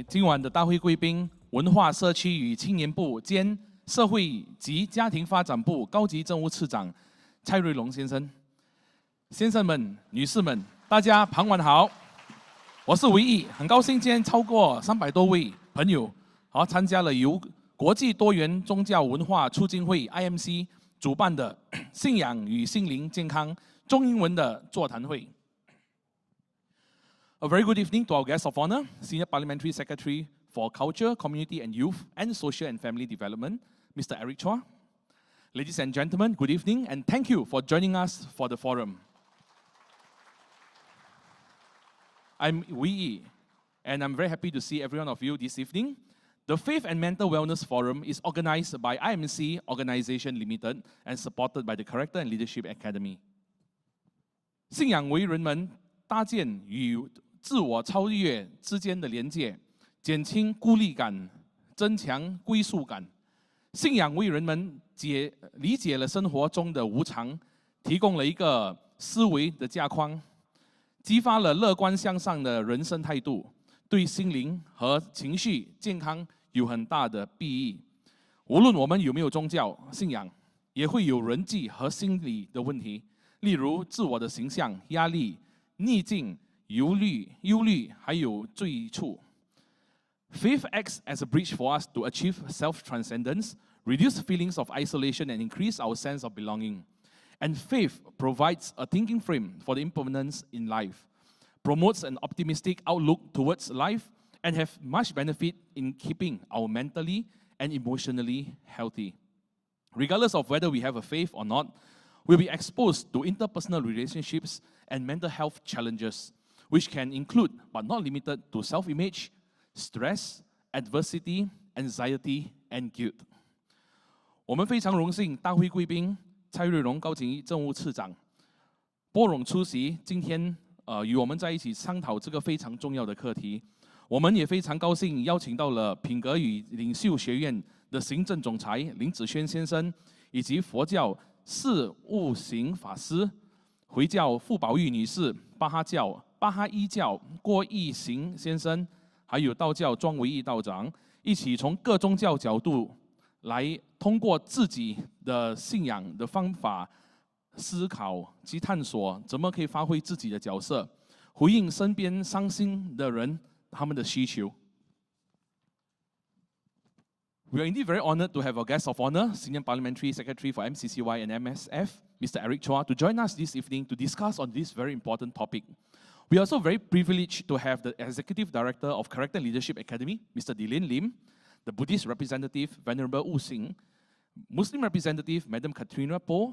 今晚的大会贵宾，文化社区与青年部兼社会及家庭发展部高级政务次长蔡瑞龙先生。先生们、女士们，大家傍晚好，我是维义，很高兴今天超过300多位朋友参加了由国际多元宗教文化促进会 IMC 主办的信仰与心灵健康中英文的座谈会。A very good evening to our guest of honor, Senior Parliamentary Secretary for Culture, Community and Youth and Social and Family Development, Mr. Eric Chua. Ladies and gentlemen, good evening and thank you for joining us for the forum. I'm Wee Yi, and I'm very happy to see every one of you this evening. The Faith and Mental Wellness Forum is organized by IMC Organization Limited and supported by the Character and Leadership Academy. 信仰为人们搭建与自我超越之间的连结，减轻孤立感，增强归属感。信仰为人们理解了生活中的无常，提供了一个思维的架框，激发了乐观向上的人生态度，对心灵和情绪健康有很大的裨益。无论我们有没有宗教信仰，也会有人际和心理的问题，例如自我的形象、压力、逆境、忧虑，还有罪处。Faith acts as a bridge for us to achieve self-transcendence, reduce feelings of isolation, and increase our sense of belonging. And faith provides a thinking frame for the impermanence in life, promotes an optimistic outlook towards life, and have much benefit in keeping our mentally and emotionally healthy. Regardless of whether we have a faith or not, we'll be exposed to interpersonal relationships and mental health challenges, which can include, but not limited to, self-image, stress, adversity, anxiety, and guilt. 我们非常荣幸，大会贵宾蔡瑞龙高级政务次长拨冗出席今天与我们在一起商讨这个非常重要的课题。我们也非常高兴邀请到了品格与领袖学院的行政总裁林子轩先生，以及佛教释悟行法师、回教傅宝玉女士、巴哈伊教郭义行先生，还有道教庄维义道长，一起从各宗教角度来通过自己的信仰的方法思考及探索，怎么可以发挥自己的角色，回应身边伤心的人他们的需求。We are indeed very honored to have our guest of honor, Senior Parliamentary Secretary for MCCY and MSF, Mr. Eric Chua, to join us this evening to discuss on this very important topic. We are also very privileged to have the Executive Director of Character Leadership Academy, Mr. Dilin Lim, the Buddhist representative, Venerable Wu Xing, Muslim representative, Madam Katrina Po,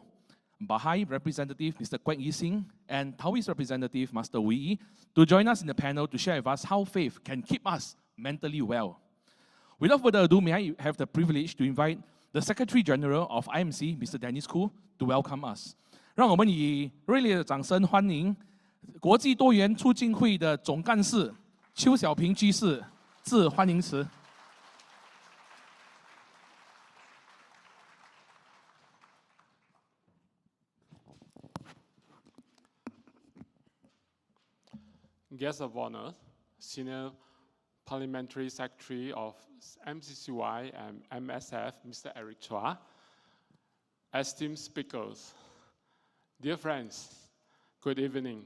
Baha'i representative, Mr. Kwek Yi Sing, and Taoist representative, Master Wee Yi, to join us in the panel to share with us how faith can keep us mentally well. Without further ado, may I have the privilege to invite the Secretary General of IMC, Mr. Dennis Khoo, to welcome us. 让我们以热烈的掌声欢迎国际多元促进会的总干事邱小平居士致欢迎词。Guest of honor, Senior Parliamentary Secretary of MCCY and MSF, Mr. Eric Chua, esteemed speakers, dear friends, good evening.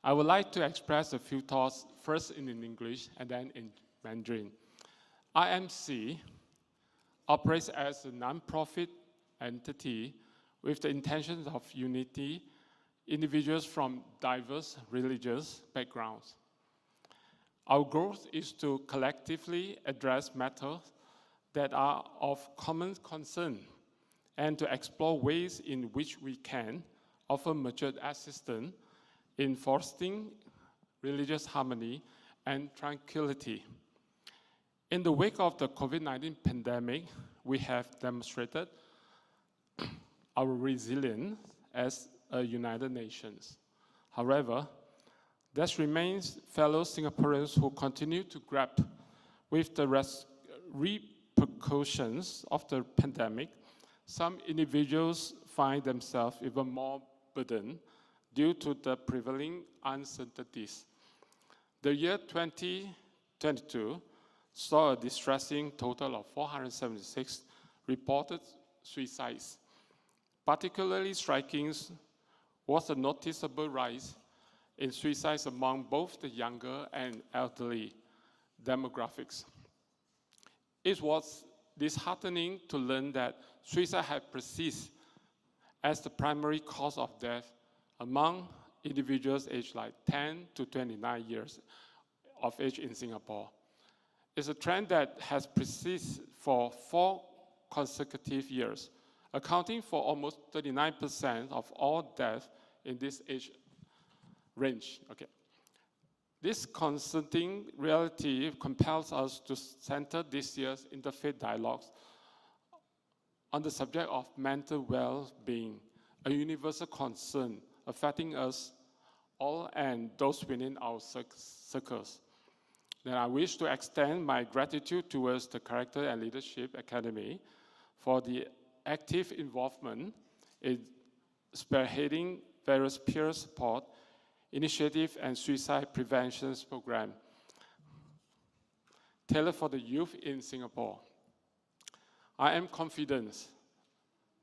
I would like to express a few thoughts, first in English and then in Mandarin. IMC operates as a non-profit entity with the intentions of unity individuals from diverse religious backgrounds. Our goal is to collectively address matters that are of common concern and to explore ways in which we can offer mutual assistance in fostering religious harmony and tranquility. In the wake of the COVID-19 pandemic, we have demonstrated our resilience as a United Nations. However, there remains fellow Singaporeans who continue to grapple with the repercussions of the pandemic. Some individuals find themselves even more burdened due to the prevailing uncertainties. The year 2020 2022 saw a distressing total of 476 reported suicides. Particularly striking was a noticeable rise in suicides among both the younger and elderly demographics. It was disheartening to learn that suicide had persisted as the primary cause of death among individuals aged like 10 to 29 years of age in Singapore. It's a trend that has persisted for 4 consecutive years, accounting for almost 39% of all deaths in this age range. Okay. This concerning reality compels us to center this year's interfaith dialogues on the subject of mental well-being, a universal concern affecting us all and those within our circles. Then I wish to extend my gratitude towards the Character and Leadership Academy for the active involvement in spearheading various peer support initiative and suicide prevention program tailored for the youth in Singapore. I am confident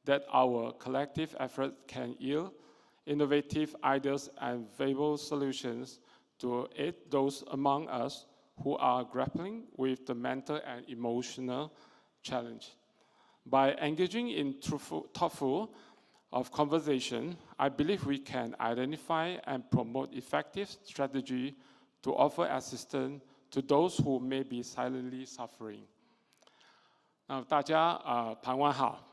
that our collective effort can yield innovative ideas and viable solutions to aid those among us who are grappling with the mental and emotional challenge. By engaging in thoughtful conversation, I believe we can identify and promote effective strategy to offer assistance to those who may be silently suffering. 大家傍晚好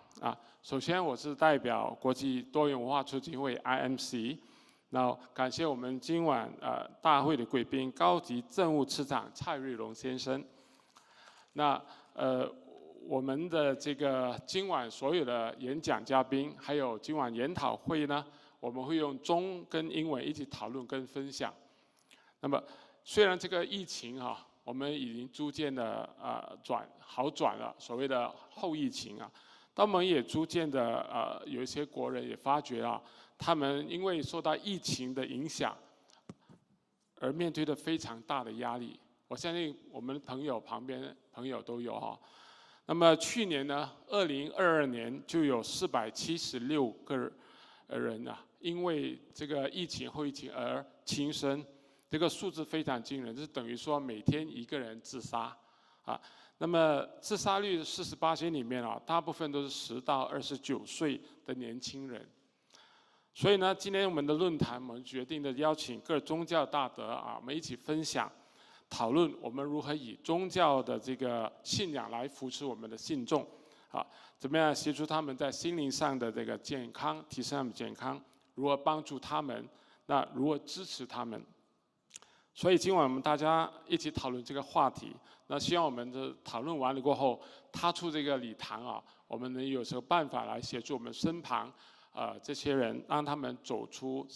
首先我是代表国际多元文化促进会 IMC， 那感谢我们今晚大会的贵宾高级政务次长蔡瑞龙先生。那我们的这个今晚所有的演讲嘉宾，还有今晚研讨会呢，我们会用中跟英文一起讨论跟分享。那么虽然这个疫情我们已经逐渐的好转了，所谓的后疫情但我们也逐渐的有一些国人也发觉他们因为受到疫情的影响，而面对的非常大的压力。我相信我们旁边朋友都有那么去年呢，2022年就有476个人因为这个疫情后疫情而轻生，这个数字非常惊人，这等于说每天一个人自杀那么自杀率48%里面大部分都是10到29岁的年轻人。所以呢，今天我们的论坛，我们决定的邀请各宗教大德我们一起分享。讨论我们如何以宗教的这个信仰来扶持我们的信众怎么样协助他们在心灵上的这个健康，提升他们健康，如何帮助他们，那如何支持他们。所以今晚我们大家一起讨论这个话题，那希望我们的讨论完了过后，踏出这个礼堂我们能有这个办法来协助我们身旁这些人，让他们走出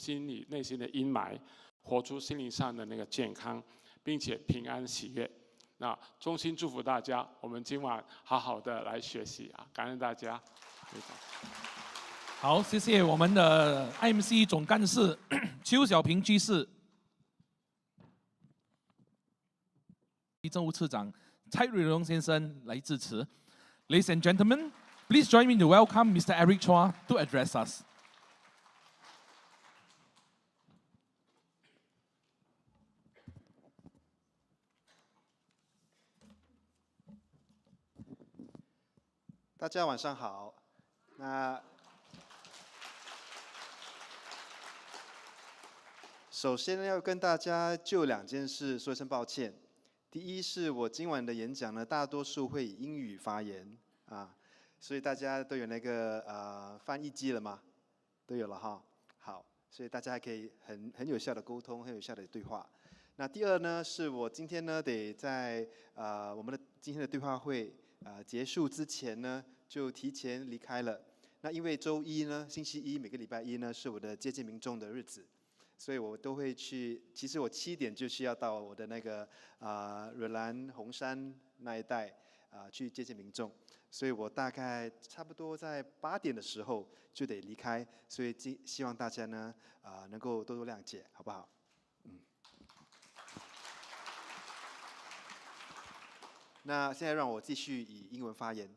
内心的阴霾，活出心灵上的那个健康，并且平安喜悦。那衷心祝福大家，我们今晚好好的来学习感恩大家。好，谢谢我们的 IMC 总干事邱小平居士，政务次长蔡瑞龙先生来致辞。Ladies and gentlemen, please join me to welcome Mr. Eric Chua to address us. 大家晚上好。那首先要跟大家就2件事说一声抱歉。第一是我今晚的演讲呢，大多数会以英语发言所以大家都有那个翻译机了吗？都有了好，所以大家可以很有效的沟通，很有效的对话。那第二呢，是我今天呢得在我们的今天的对话会结束之前呢，就提前离开了。那因为周一呢，星期一每个礼拜一呢是我的接近民众的日子，所以我都会去。其实我7点就需要到我的那个瑞兰红山那一带去接近民众，所以我大概差不多在8点的时候就得离开，所以希望大家呢能够多多谅解，好不好？那现在让我继续以英文发言。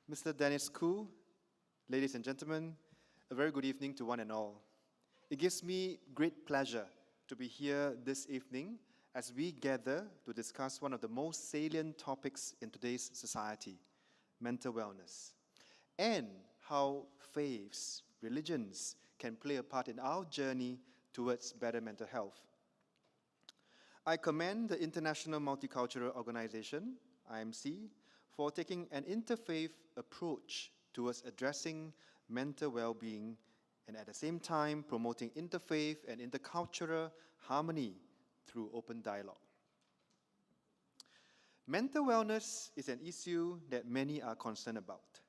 Mr. Dennis Koo, ladies and gentlemen, a very good evening to one and all. It gives me great pleasure to be here this evening as we gather to discuss one of the most salient topics in today's society, mental wellness, and how faiths, religions can play a part in our journey towards better mental health. I commend the International Multicultural Organization, IMC, for taking an interfaith approach towards addressing mental well-being and at the same time promoting interfaith and intercultural harmony through open dialogue. Mental wellness is an issue that many are concerned about.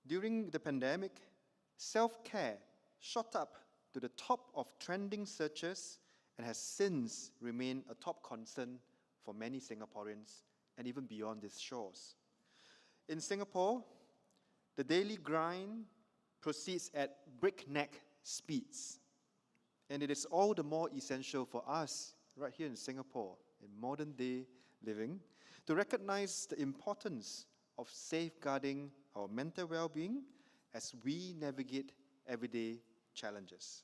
During the pandemic, self-care shot up to the top of trending searches and has since remained a top concern for many Singaporeans and even beyond these shores. In Singapore, the daily grind proceeds at breakneck speeds, and it is all the more essential for us right here in Singapore, in modern day living, to recognize the importance of safeguarding our mental well-being as we navigate everyday challenges.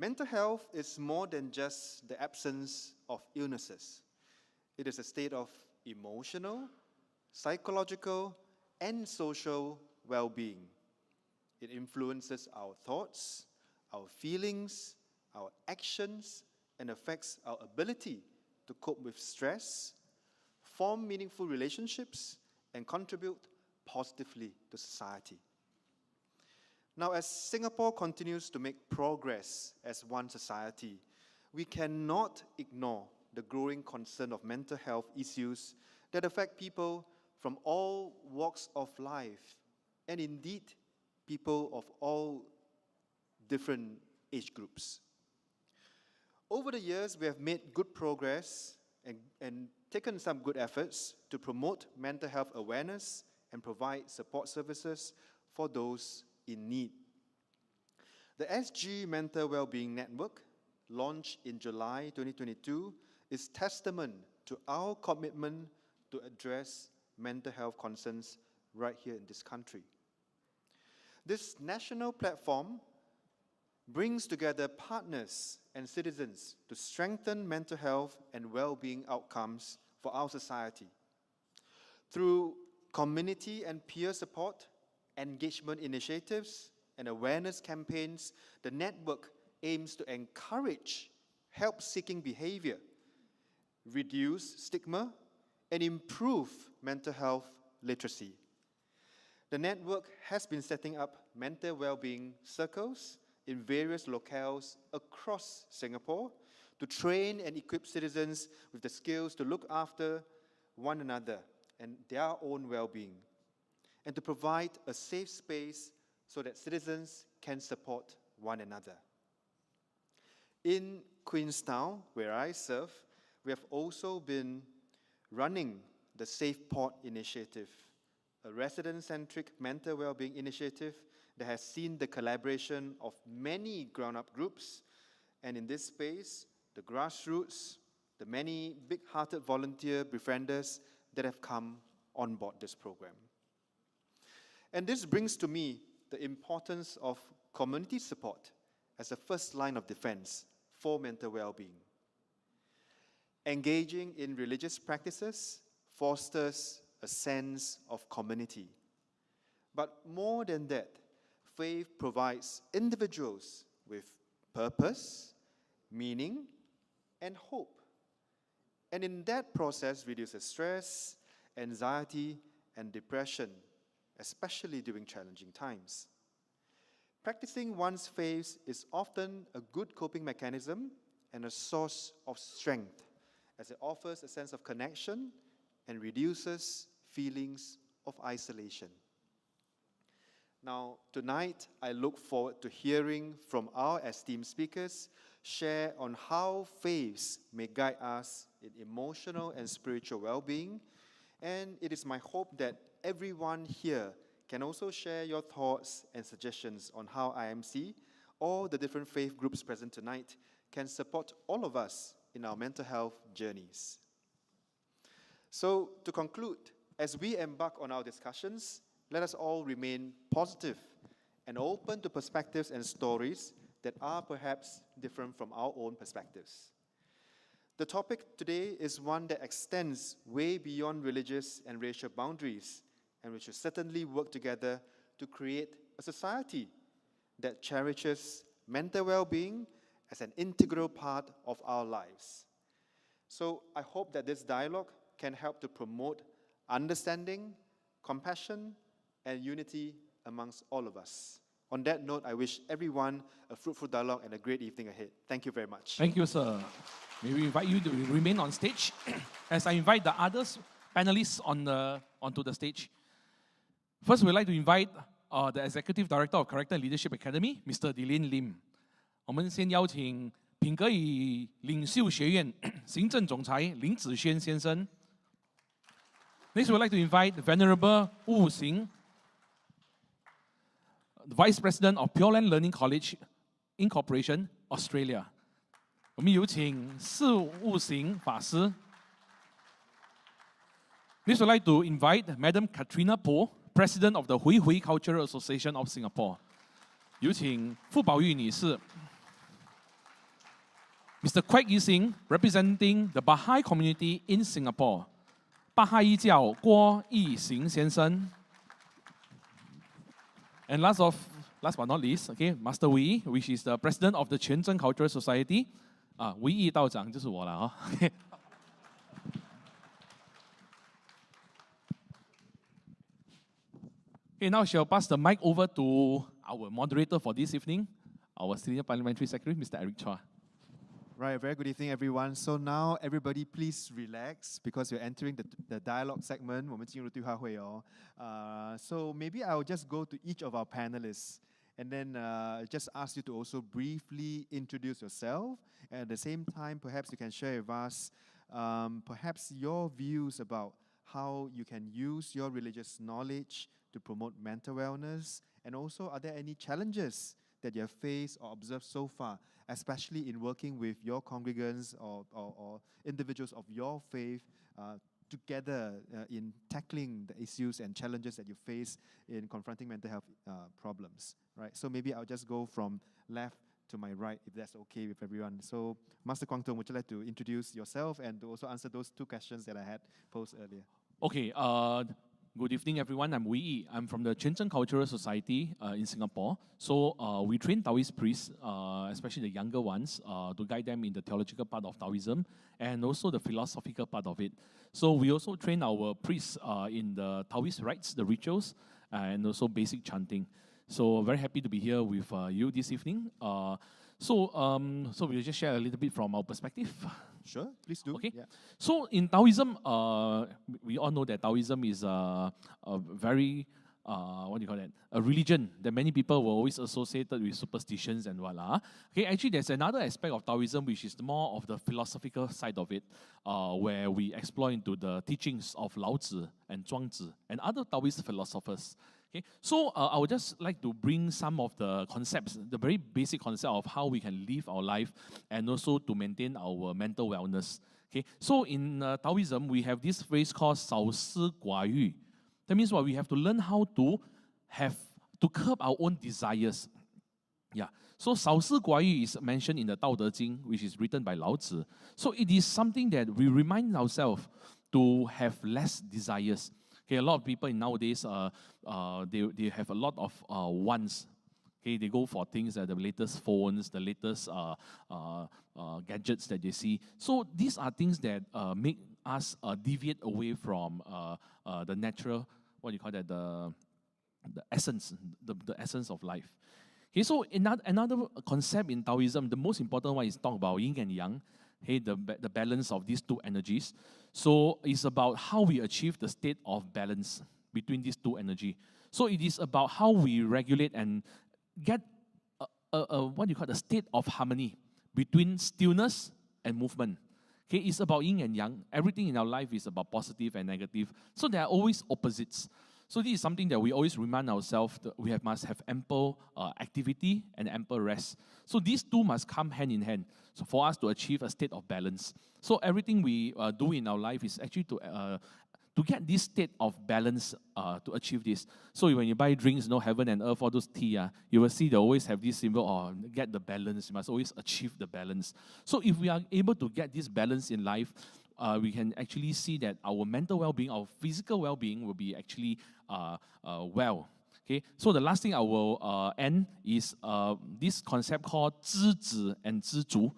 Mental health is more than just the absence of illnesses. It is a state of emotional, psychological, and social well-being. It influences our thoughts, our feelings, our actions, and affects our ability to cope with stress, form meaningful relationships, and contribute positively to society. Now, as Singapore continues to make progress as one society, we cannot ignore the growing concern of mental health issues that affect people from all walks of life, and indeed, people of all different age groups. Over the years, we have made good progress and taken some good efforts to promote mental health awareness and provide support services for those in need. The SG Mental Wellbeing Network, launched in July 2022, is testament to our commitment to address mental health concerns right here in this country. This national platform brings together partners and citizens to strengthen mental health and well-being outcomes for our society. Through community and peer support, engagement initiatives, and awareness campaigns, the network aims to encourage help-seeking behavior, reduce stigma, and improve mental health literacy. The network has been setting up mental well-being circles in various locales across Singapore to train and equip citizens with the skills to look after one another and their own well-being, and to provide a safe space so that citizens can support one another. In Queenstown, where I serve, we have also been running the Safe Port Initiative, a resident-centric mental well-being initiative that has seen the collaboration of many grown-up groups, and in this space, the grassroots, the many big-hearted volunteer befrienders that have come on board this program. And this brings to me the importance of community support as a first line of defense for mental well-being. Engaging in religious practices fosters a sense of community. But more than that, faith provides individuals with purpose, meaning, and hope. And in that process, reduces stress, anxiety, and depression, especially during challenging times. Practicing one's faith is often a good coping mechanism and a source of strength, as it offers a sense of connection and reduces feelings of isolation. Now, tonight, I look forward to hearing from our esteemed speakers share on how faiths may guide us in emotional and spiritual well-being, and it is my hope that everyone here can also share your thoughts and suggestions on how IMC, or the different faith groups present tonight, can support all of us in our mental health journeys. So to conclude, as we embark on our discussions, let us all remain positive and open to perspectives and stories that are perhaps different from our own perspectives. The topic today is one that extends way beyond religious and racial boundaries, and we should certainly work together to create a society that cherishes mental well-being as an integral part of our lives. So I hope that this dialogue can help to promote understanding, compassion, and unity amongst all of us. On that note, I wish everyone a fruitful dialogue and a great evening ahead. Thank you very much. Thank you, sir. May we invite you to remain on stage as I invite the others panelists onto the stage. First, we'd like to invite the Executive Director of Character and Leadership Academy, Mr. Dylan Lim. 我们先邀请品格与领袖学院行政总裁林子轩先生。Next, we'd like to invite Venerable Wu Xing, the Vice President of Pure Land Learning College Incorporation, Australia. 我们有请释悟行法师。Next, we'd like to invite Madam Katrina Po, President of the Hui Hui Cultural Association of Singapore. 有请傅宝玉女士。Mr. Kwek Yising, representing the Baha'i community in Singapore. 巴哈伊教郭义行先生。And last but not least, okay, Master Wei, which is the President of the 全真 Cultural Society. 维义道长就是我了啊。Okay, now shall pass the mic over to our moderator for this evening, our Senior Parliamentary Secretary, Mr. Eric Chua. Right, very good evening, everyone. So now, everybody, please relax because we're entering the dialogue segment. 我们进入对话会哦。So maybe I'll just go to each of our panelists and then just ask you to also briefly introduce yourself. And at the same time, perhaps you can share with us perhaps your views about how you can use your religious knowledge to promote mental wellness. And also, are there any challenges that you have faced or observed so far, especially in working with your congregants or individuals of your faith together in tackling the issues and challenges that you face in confronting mental health problems, right? So maybe I'll just go from left to my right, if that's okay with everyone. So Master Kwang Tung, would you like to introduce yourself and to also answer those two questions that I had posed earlier? Okay, good evening, everyone. I'm Wei Yi. I'm from the 全真 Cultural Society in Singapore. So we train Taoist priests, especially the younger ones, to guide them in the theological part of Taoism and also the philosophical part of it. So we also train our priests in the Taoist rites, the rituals, and also basic chanting. So very happy to be here with you this evening. So we'll just share a little bit from our perspective. Sure, please do. Okay. Yeah. So in Taoism, we all know that Taoism is a very, what do you call that? A religion that many people were always associated with superstitions and voila. Okay, actually there's another aspect of Taoism which is more of the philosophical side of it, where we explore into the teachings of Lao Tzu and Zhuangzi and other Taoist philosophers. Okay, so I would just like to bring some of the concepts, the very basic concept of how we can live our life and also to maintain our mental wellness. Okay, so in Taoism, we have this phrase called 少私寡欲. That means what? We have to learn how to curb our own desires. Yeah, so 少私寡欲 is mentioned in the Tao Te Ching, which is written by Lao Tzu. So it is something that we remind ourselves to have less desires. Okay, a lot of people nowadays, they have a lot of wants. Okay, they go for things like the latest phones, the latest gadgets that they see. So these are things that make us deviate away from the natural, what do you call that, the essence, the essence of life. Okay, so another concept in Taoism, the most important one is talk about yin and yang. Okay, the balance of these two energies. So it's about how we achieve the state of balance between these two energies. So it is about how we regulate and get what do you call the state of harmony between stillness and movement. Okay, it's about yin and yang. Everything in our life is about positive and negative. So there are always opposites. So this is something that we always remind ourselves that we must have ample activity and ample rest. So these two must come hand in hand, so for us to achieve a state of balance. So everything we do in our life is actually to get this state of balance, to achieve this. So when you buy drinks, heaven and earth, all those tea, you will see they always have this symbol, get the balance. You must always achieve the balance. So if we are able to get this balance in life, we can actually see that our mental well-being, our physical well-being will be actually well. Okay, so the last thing I will end is this concept called 知止 and 知足.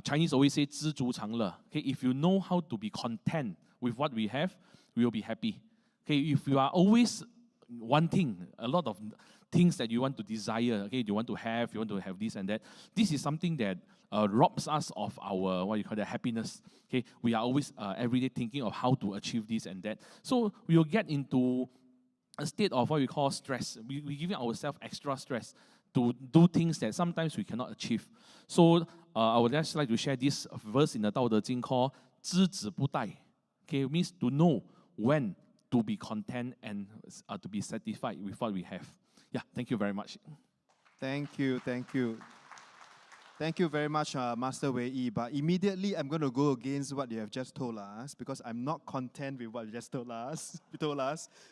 Chinese always say 知足常乐. Okay, if you know how to be content with what we have, we will be happy. Okay, if you are always wanting a lot of things that you want to desire, okay, you want to have this and that, this is something that robs us of our, happiness. Okay, we are always every day thinking of how to achieve this and that. So we will get into a state of what we call stress. We're giving ourselves extra stress to do things that sometimes we cannot achieve. So I would just like to share this verse in the Tao Te Ching called 知止不殆. Okay, it means to know when to be content and to be satisfied with what we have. Yeah, thank you very much. Thank you. Thank you very much, Master Wei Yi. But immediately, I'm going to go against what you have just told us because I'm not content with what you just told us.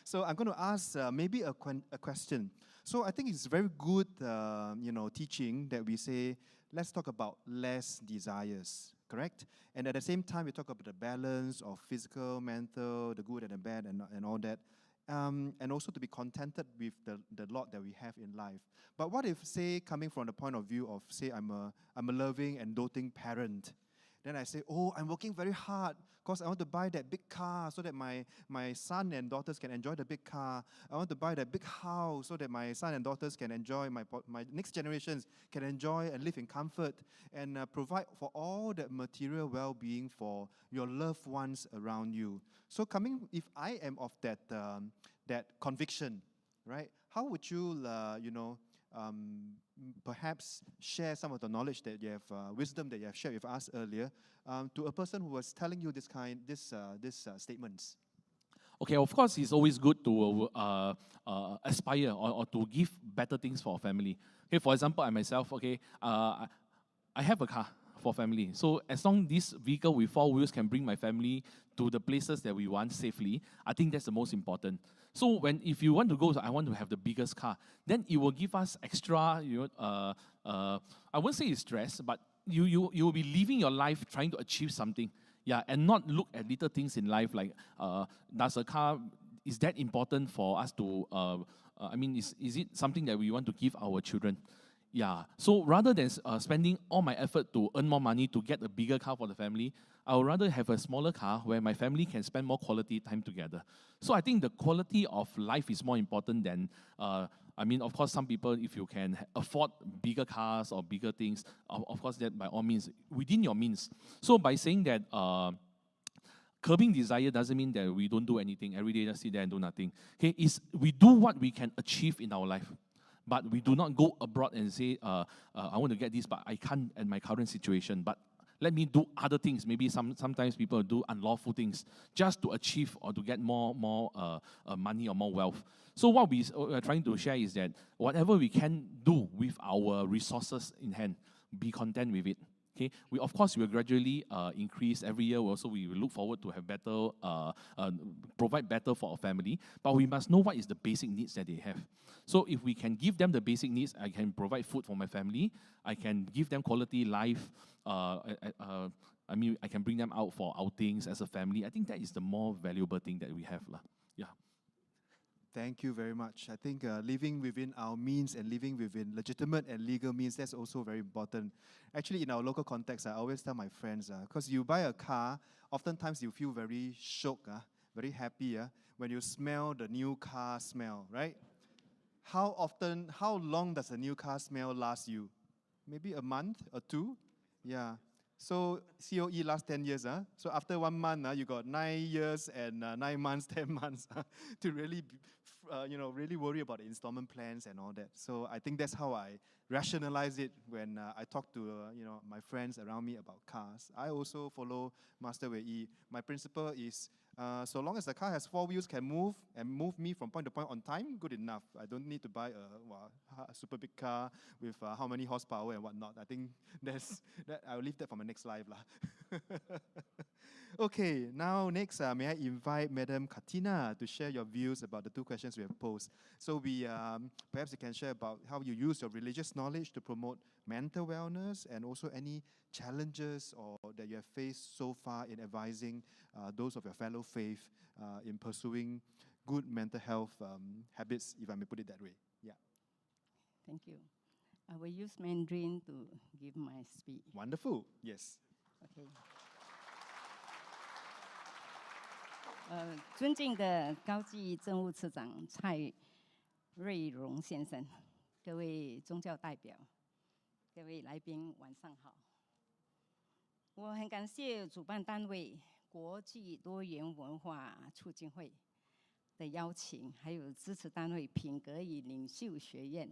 So I'm going to ask maybe a question. So I think it's very good, teaching that we say, let's talk about less desires, correct? And at the same time, we talk about the balance of physical, mental, the good and the bad, and all that. And also to be contented with the lot that we have in life. But what if, say, coming from the point of view of, say, I'm a loving and doting parent, then I say, I'm working very hard because I want to buy that big car so that my son and daughters can enjoy the big car. I want to buy that big house so that my son and daughters can enjoy, my next generations can enjoy and live in comfort and provide for all that material well-being for your loved ones around you. So if I am of that conviction, right, how would you, perhaps share some of the knowledge that you have, wisdom that you have shared with us earlier, to a person who was telling you these statements? Okay, of course, it's always good to aspire or to give better things for our family. Okay, for example, I myself, I have a car for family. So as long as this vehicle with 4 wheels can bring my family to the places that we want safely, I think that's the most important. So if you want to go, I want to have the biggest car, then it will give us extra, I won't say it's stress, but you will be living your life trying to achieve something. Yeah, and not look at little things in life like, is that important for us to, is it something that we want to give our children? Yeah, so rather than spending all my effort to earn more money to get a bigger car for the family, I would rather have a smaller car where my family can spend more quality time together. So I think the quality of life is more important than, of course, some people, if you can afford bigger cars or bigger things, of course, that by all means, within your means. So by saying that, curbing desire doesn't mean that we don't do anything. Every day just sit there and do nothing. Okay, we do what we can achieve in our life. But we do not go abroad and say, I want to get this, but I can't at my current situation. But let me do other things. Maybe sometimes people do unlawful things just to achieve or to get more money or more wealth. So what we are trying to share is that whatever we can do with our resources in hand, be content with it. Okay, we will gradually increase every year. Also, we will look forward to have better, provide better for our family. But we must know what is the basic needs that they have. So if we can give them the basic needs, I can provide food for my family. I can give them quality life. I can bring them out for outings as a family. I think that is the more valuable thing that we have, Yeah. Thank you very much. I think living within our means and living within legitimate and legal means, that's also very important. Actually, in our local context, I always tell my friends, because you buy a car, oftentimes you feel very shocked, very happy when you smell the new car smell, right? How long does a new car smell last you? Maybe a month or 2? Yeah. So COE lasts 10 years. So after 1 month, you got 9 years and 9 months, 10 months to really really worry about the installment plans and all that. So I think that's how I rationalize it when I talk to my friends around me about cars. I also follow Master Wei Yi. My principle is so long as the car has 4 wheels, can move and move me from point to point on time, good enough. I don't need to buy a super big car with how many horsepower and whatnot. I think I'll leave that for my next life lah. Okay, now next, may I invite Madam Katina to share your views about the 2 questions we have posed. So perhaps you can share about how you use your religious knowledge to promote mental wellness, and also any challenges that you have faced so far in advising those of your fellow faith in pursuing good mental health habits, if I may put it that way. Yeah. Thank you. I will use Mandarin to give my speech. Wonderful. Yes. Okay. 尊敬的高级政务次长蔡瑞荣先生，各位宗教代表，各位来宾，晚上好。我很感谢主办单位国际多元文化促进会的邀请，还有支持单位品格与领袖学院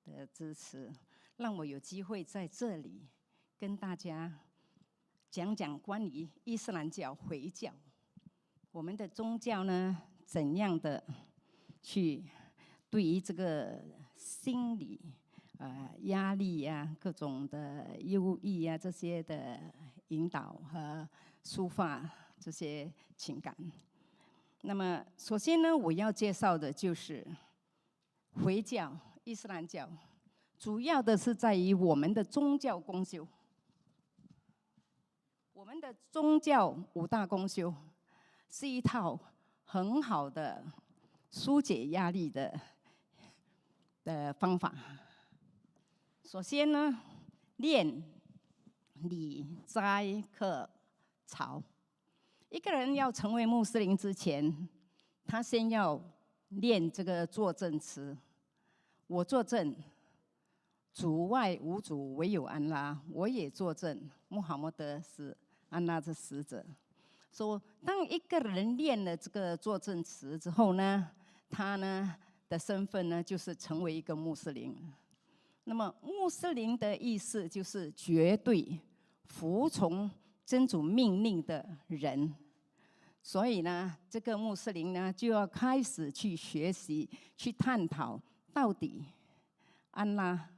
的支持，让我有机会在这里跟大家讲讲关于伊斯兰教回教。我们的宗教呢，怎样的去对于这个心理压力呀、各种的忧郁呀这些的引导和抒发这些情感。那么，首先呢，我要介绍的就是回教、伊斯兰教，主要的是在于我们的宗教公修。我们的宗教5大公修是一套很好的疏解压力的方法。首先呢，念礼斋客朝。一个人要成为穆斯林之前，他先要念这个作证词。我作证，主外无主，唯有安拉。我也作证，穆罕默德是安拉的使者。说，当一个人念了这个作证词之后呢，他呢的身份呢就是成为一个穆斯林。那么穆斯林的意思就是绝对服从真主命令的人。所以呢，这个穆斯林呢就要开始去学习、去探讨，到底安拉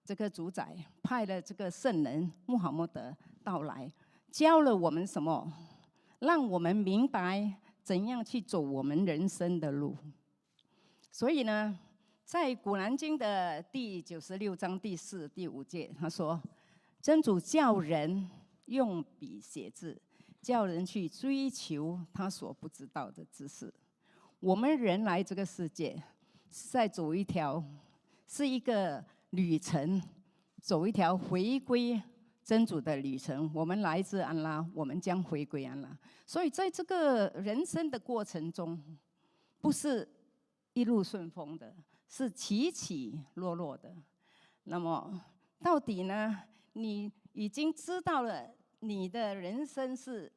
这个主宰派了这个圣人穆罕默德到来，教了我们什么？让我们明白怎样去走我们人生的路。所以呢，在古兰经的第96章第4、第5节，他说：“真主叫人用笔写字，叫人去追求他所不知道的知识。”我们人来这个世界是在走是一个旅程，走一条回归真主的旅程。我们来自安拉，我们将回归安拉。所以在这个人生的过程中，不是一路顺风的，是起起落落的。那么到底呢，你已经知道了你的人生是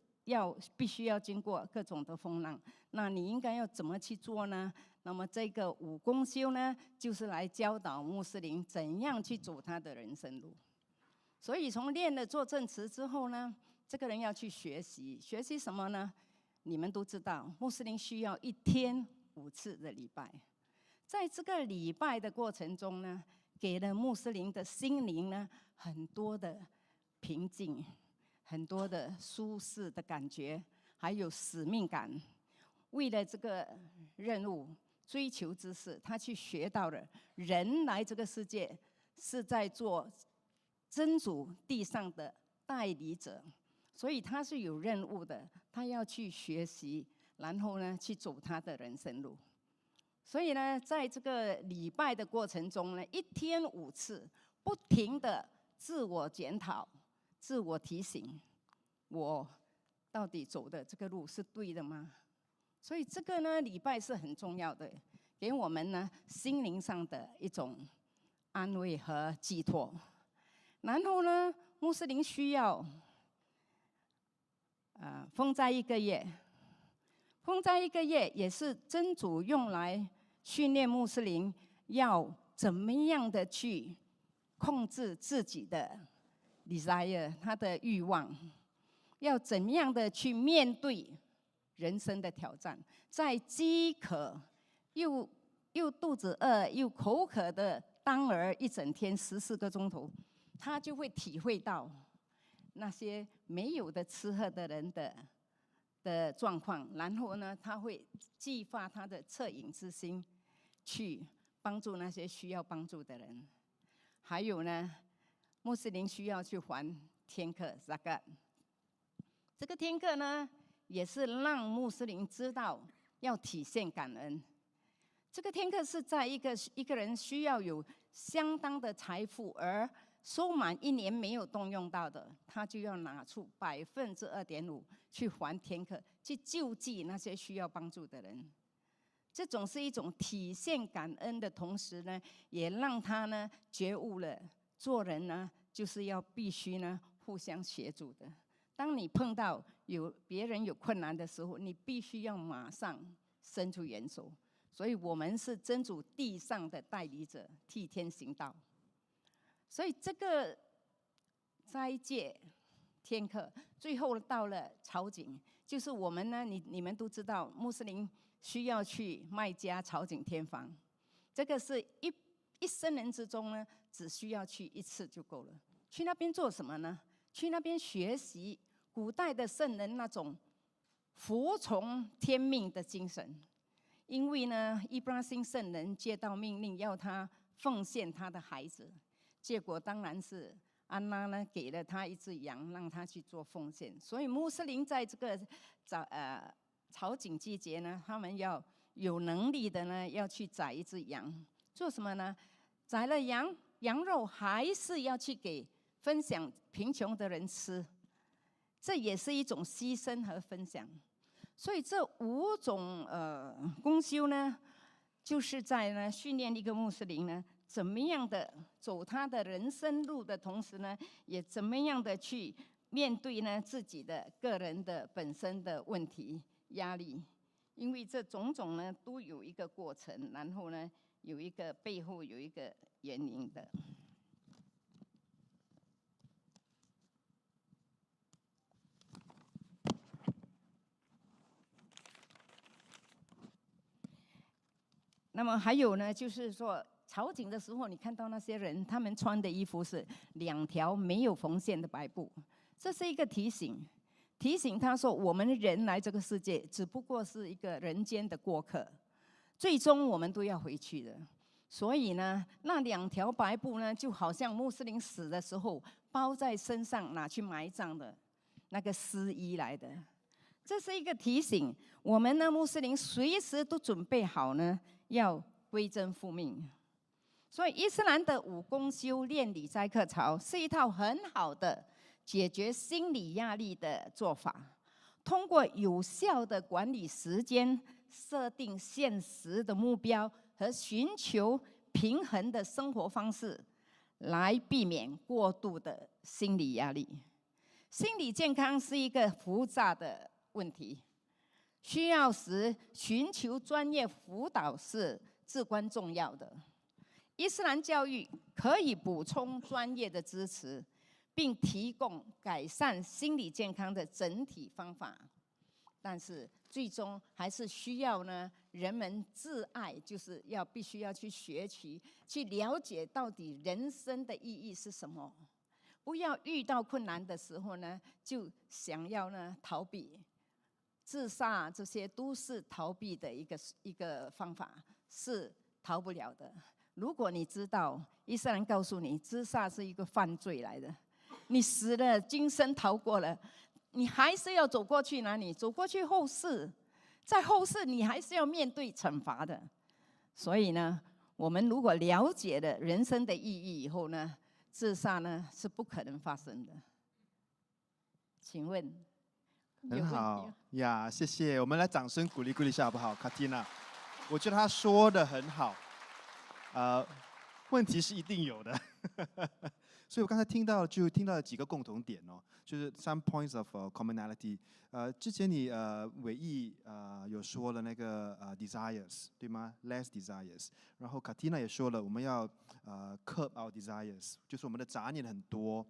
必须要经过各种的风浪，那你应该要怎么去做呢？那么这个5公修呢，就是来教导穆斯林怎样去走他的人生路。所以从练了作证词之后呢，这个人要去学习，学习什么呢？你们都知道，穆斯林需要1天5次的礼拜。在这个礼拜的过程中呢，给了穆斯林的心灵呢很多的平静，很多的舒适的感觉，还有使命感。为了这个任务追求知识，他去学到了人来这个世界是在做真主地上的代理者，所以他是有任务的，他要去学习，然后呢去走他的人生路。所以呢，在这个礼拜的过程中呢，1天5次，不停的自我检讨、自我提醒，我到底走的这个路是对的吗？所以这个呢，礼拜是很重要的，给我们呢心灵上的一种安慰和寄托。然后呢，穆斯林需要封斋1个月，封斋1个月也是真主用来训练穆斯林要怎么样的去控制自己的 desire， 他的欲望，要怎么样的去面对人生的挑战，在饥渴又肚子饿又口渴的当儿一整天14个钟头，他就会体会到那些没有的吃喝的人的状况，然后呢，他会激发他的恻隐之心，去帮助那些需要帮助的人。还有呢，穆斯林需要去还天课 zakat， 这个天课呢，也是让穆斯林知道要体现感恩。这个天课是在一个人需要有相当的财富而收满1年没有动用到的，他就要拿出2.5%去还天课，去救济那些需要帮助的人。这种是一种体现感恩的同时呢，也让他呢觉悟了，做人呢就是要必须呢互相协助的。当你碰到别人有困难的时候，你必须要马上伸出援手。所以我们是真主地上的代理者，替天行道。所以这个斋戒天课，最后到了朝觐，就是我们呢，你们都知道，穆斯林需要去麦加朝觐天房，这个是一生人之中呢，只需要去1次就够了。去那边做什么呢？去那边学习古代的圣人那种服从天命的精神。因为呢，伊布拉辛圣人接到命令要他奉献他的孩子，结果当然是安拉呢给了他1只羊，让他去做奉献。所以穆斯林在这个朝觐季节呢，他们要有能力的呢，要去宰1只羊，做什么呢？宰了羊肉还是要去分享贫穷的人吃，这也是一种牺牲和分享。所以这5种功修呢，就是在呢训练一个穆斯林呢，怎么样的走他的人生路的同时呢，也怎么样的去面对呢自己的个人的本身的问题压力，因为这种种呢都有一个过程，然后呢有一个背后有一个原因的。那么还有呢，就是说朝觐的时候，你看到那些人，他们穿的衣服是2条没有缝线的白布，这是一个提醒他说，我们人来这个世界只不过是一个人间的过客，最终我们都要回去的。所以呢，那2条白布呢，就好像穆斯林死的时候包在身上拿去埋葬的那个丝衣来的。这是一个提醒，我们呢穆斯林随时都准备好呢，要归真复命。所以伊斯兰的5功修炼理斋课朝是一套很好的解决心理压力的做法，通过有效的管理时间，设定现实的目标和寻求平衡的生活方式，来避免过度的心理压力。心理健康是一个复杂的问题，需要时寻求专业辅导是至关重要的。伊斯兰教育可以补充专业的支持，并提供改善心理健康的整体方法，但是最终还是需要呢人们自爱，就是必须要去学习，去了解到底人生的意义是什么。不要遇到困难的时候呢，就想要呢逃避。自杀这些都是逃避的一个方法，是逃不了的。如果你知道伊斯兰告诉你自杀是一个犯罪来的，你死了今生逃过了，你还是要走过去哪里？走过去后世，在后世你还是要面对惩罚的。所以呢，我们如果了解了人生的意义以后呢，自杀呢是不可能发生的。请问？很好呀，谢谢。我们来掌声鼓励一下好不好，卡蒂娜？我觉得她说的很好。问题是一定有的，所以我刚才听到了几个共同点哦，就是 some points of commonality。之前你伟毅有说了那个desires 对吗 ？less desires。然后 Katina 也说了，我们要curb our desires， 就是我们的杂念很多。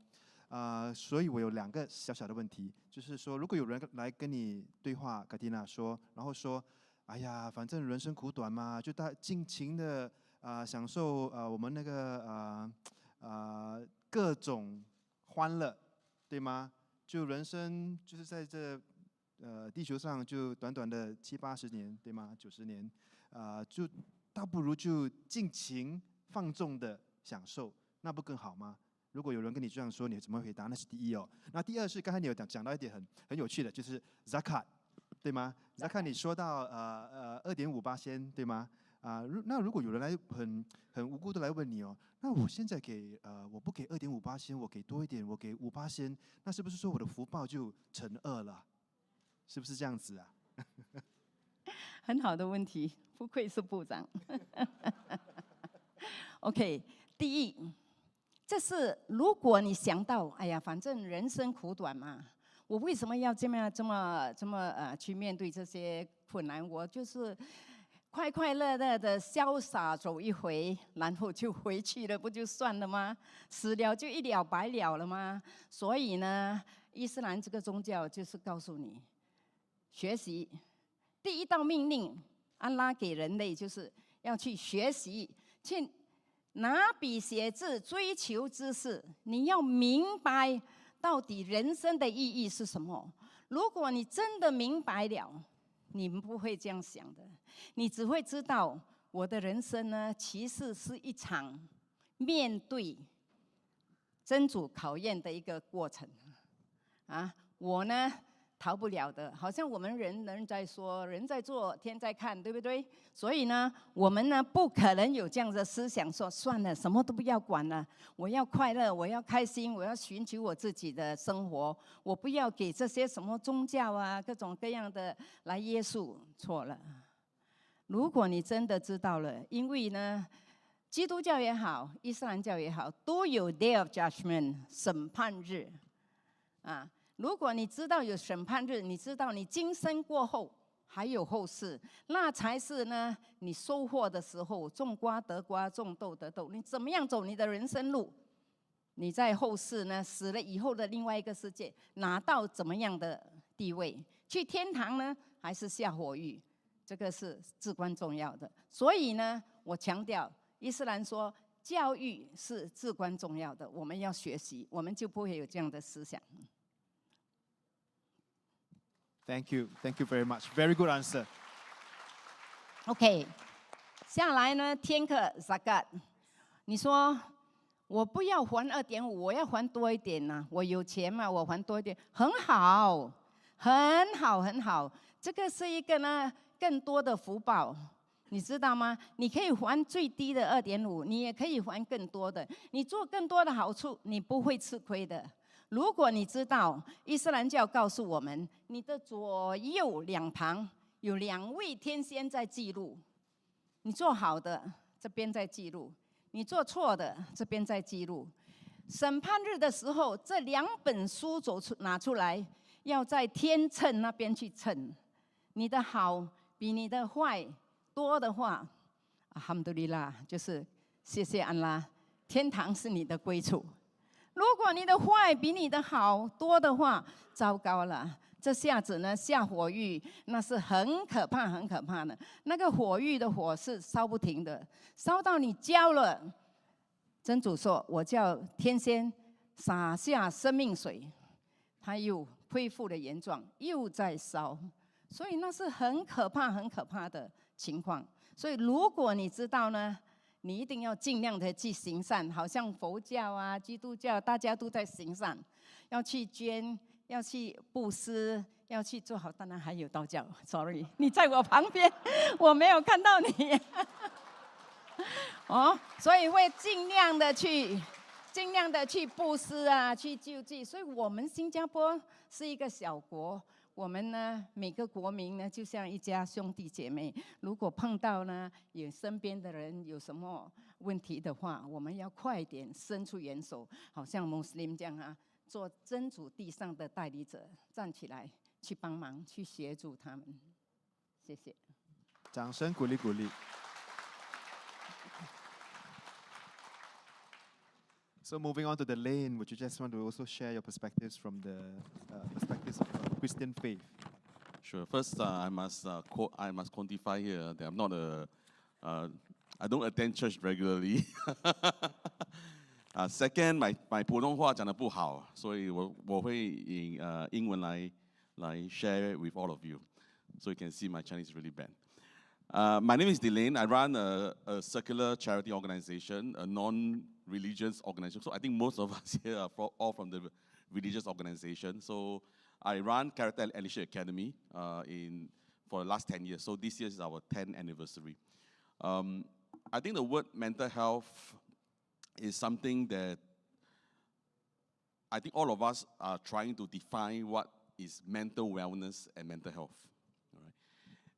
所以我有2个小小的问题，就是说，如果有人来跟你对话，Katina 说，然后说，哎呀，反正人生苦短嘛，就尽情的享受我们那个各种欢乐，对吗？就人生就是在这地球上就短短的70、80年，对吗？90年，就倒不如就尽情放纵的享受，那不更好吗？如果有人跟你这样说，你怎么回答？那是第一哦。那第二是刚才你有讲到一点很有趣的，就是 zakat， 对吗 ？zakat 你说到2.5%，对吗？那如果有人来很无辜的来问你哦，那我现在我不给2.5%，我给多一点，我给5%，那是不是说我的福报就乘2了？是不是这样子啊？很好的问题，不愧是部长。OK， 第一，这是如果你想到，哎呀，反正人生苦短嘛，我为什么要这么去面对这些困难？我就是快快乐乐的潇洒走一回，然后就回去了，不就算了吗？死了就一了百了了吗？所以呢，伊斯兰这个宗教就是告诉你，学习第一道命令，安拉给人类就是要去学习，去拿笔写字，追求知识。你要明白到底人生的意义是什么。如果你真的明白了，你们不会这样想的，你只会知道我的人生呢，其实是一场面对真主考验的一个过程。我呢逃不了的，好像我们人在说，人在做，天在看，对不对？所以呢，我们呢不可能有这样的思想，说算了，什么都不要管了，我要快乐，我要开心，我要寻求我自己的生活，我不要给这些什么宗教啊，各种各样的来约束。错了，如果你真的知道了，因为呢，基督教也好，伊斯兰教也好，都有 Day of Judgment 审判日如果你知道有审判日，你知道你今生过后还有后世，那才是呢你收获的时候。种瓜得瓜，种豆得豆。你怎么样走你的人生路？你在后世呢，死了以后的另外一个世界，拿到怎么样的地位？去天堂呢，还是下火狱？这个是至关重要的。所以呢，我强调，伊斯兰说教育是至关重要的，我们要学习，我们就不会有这样的思想。Thank you very much. Very good answer. OK， 下来呢，天课 zakat， 你说我不要还2.5，我要还多一点呢？我有钱嘛，我还多一点，很好，很好，很好。这个是一个呢更多的福报，你知道吗？你可以还最低的2.5，你也可以还更多的，你做更多的好处，你不会吃亏的。如果你知道伊斯兰教告诉我们，你的左右两旁有2位天仙在记录，你做好的这边在记录，你做错的这边在记录。审判日的时候，这2本书拿出来，要在天秤那边去称，你的好比你的坏多的话，阿哈姆杜利拉，就是谢谢安拉，天堂是你的归处。如果你的坏比你的好多的话，糟糕了，这下子呢下火狱，那是很可怕很可怕的。那个火狱的火是烧不停的，烧到你焦了。真主说，我叫天仙洒下生命水，它又恢复了原状，又在烧，所以那是很可怕很可怕的情况。所以如果你知道呢，你一定要尽量的去行善，好像佛教啊、基督教，大家都在行善，要去捐，要去布施，要去做好。当然还有道教 ，sorry， 你在我旁边，我没有看到你。所以会尽量的去布施啊，去救济。所以我们新加坡是一个小国，我们呢，每个国民呢，就像一家兄弟姐妹。如果碰到呢，有身边的人有什么问题的话，我们要快点伸出援手，好像穆斯林这样啊，做真主地上的代理者，站起来去帮忙，去协助他们。谢谢。掌声鼓励鼓励。So moving on to the lane, would you just want to also share your perspectives from the perspectives of Christian faith? Sure. First, I must quantify here that I'm not I don't attend church regularly. Second, my 普通话讲得不好，所以我会以英文来 share with all of you, so you can see my Chinese is really bad. My name is Delane. I run a secular charity organization, a non-religious organization. So I think most of us here are all from the religious organization. So I run Character and Leadership Academy for the last 10 years. So this year is our 10th anniversary. I think the word mental health is something that I think all of us are trying to define what is mental wellness and mental health.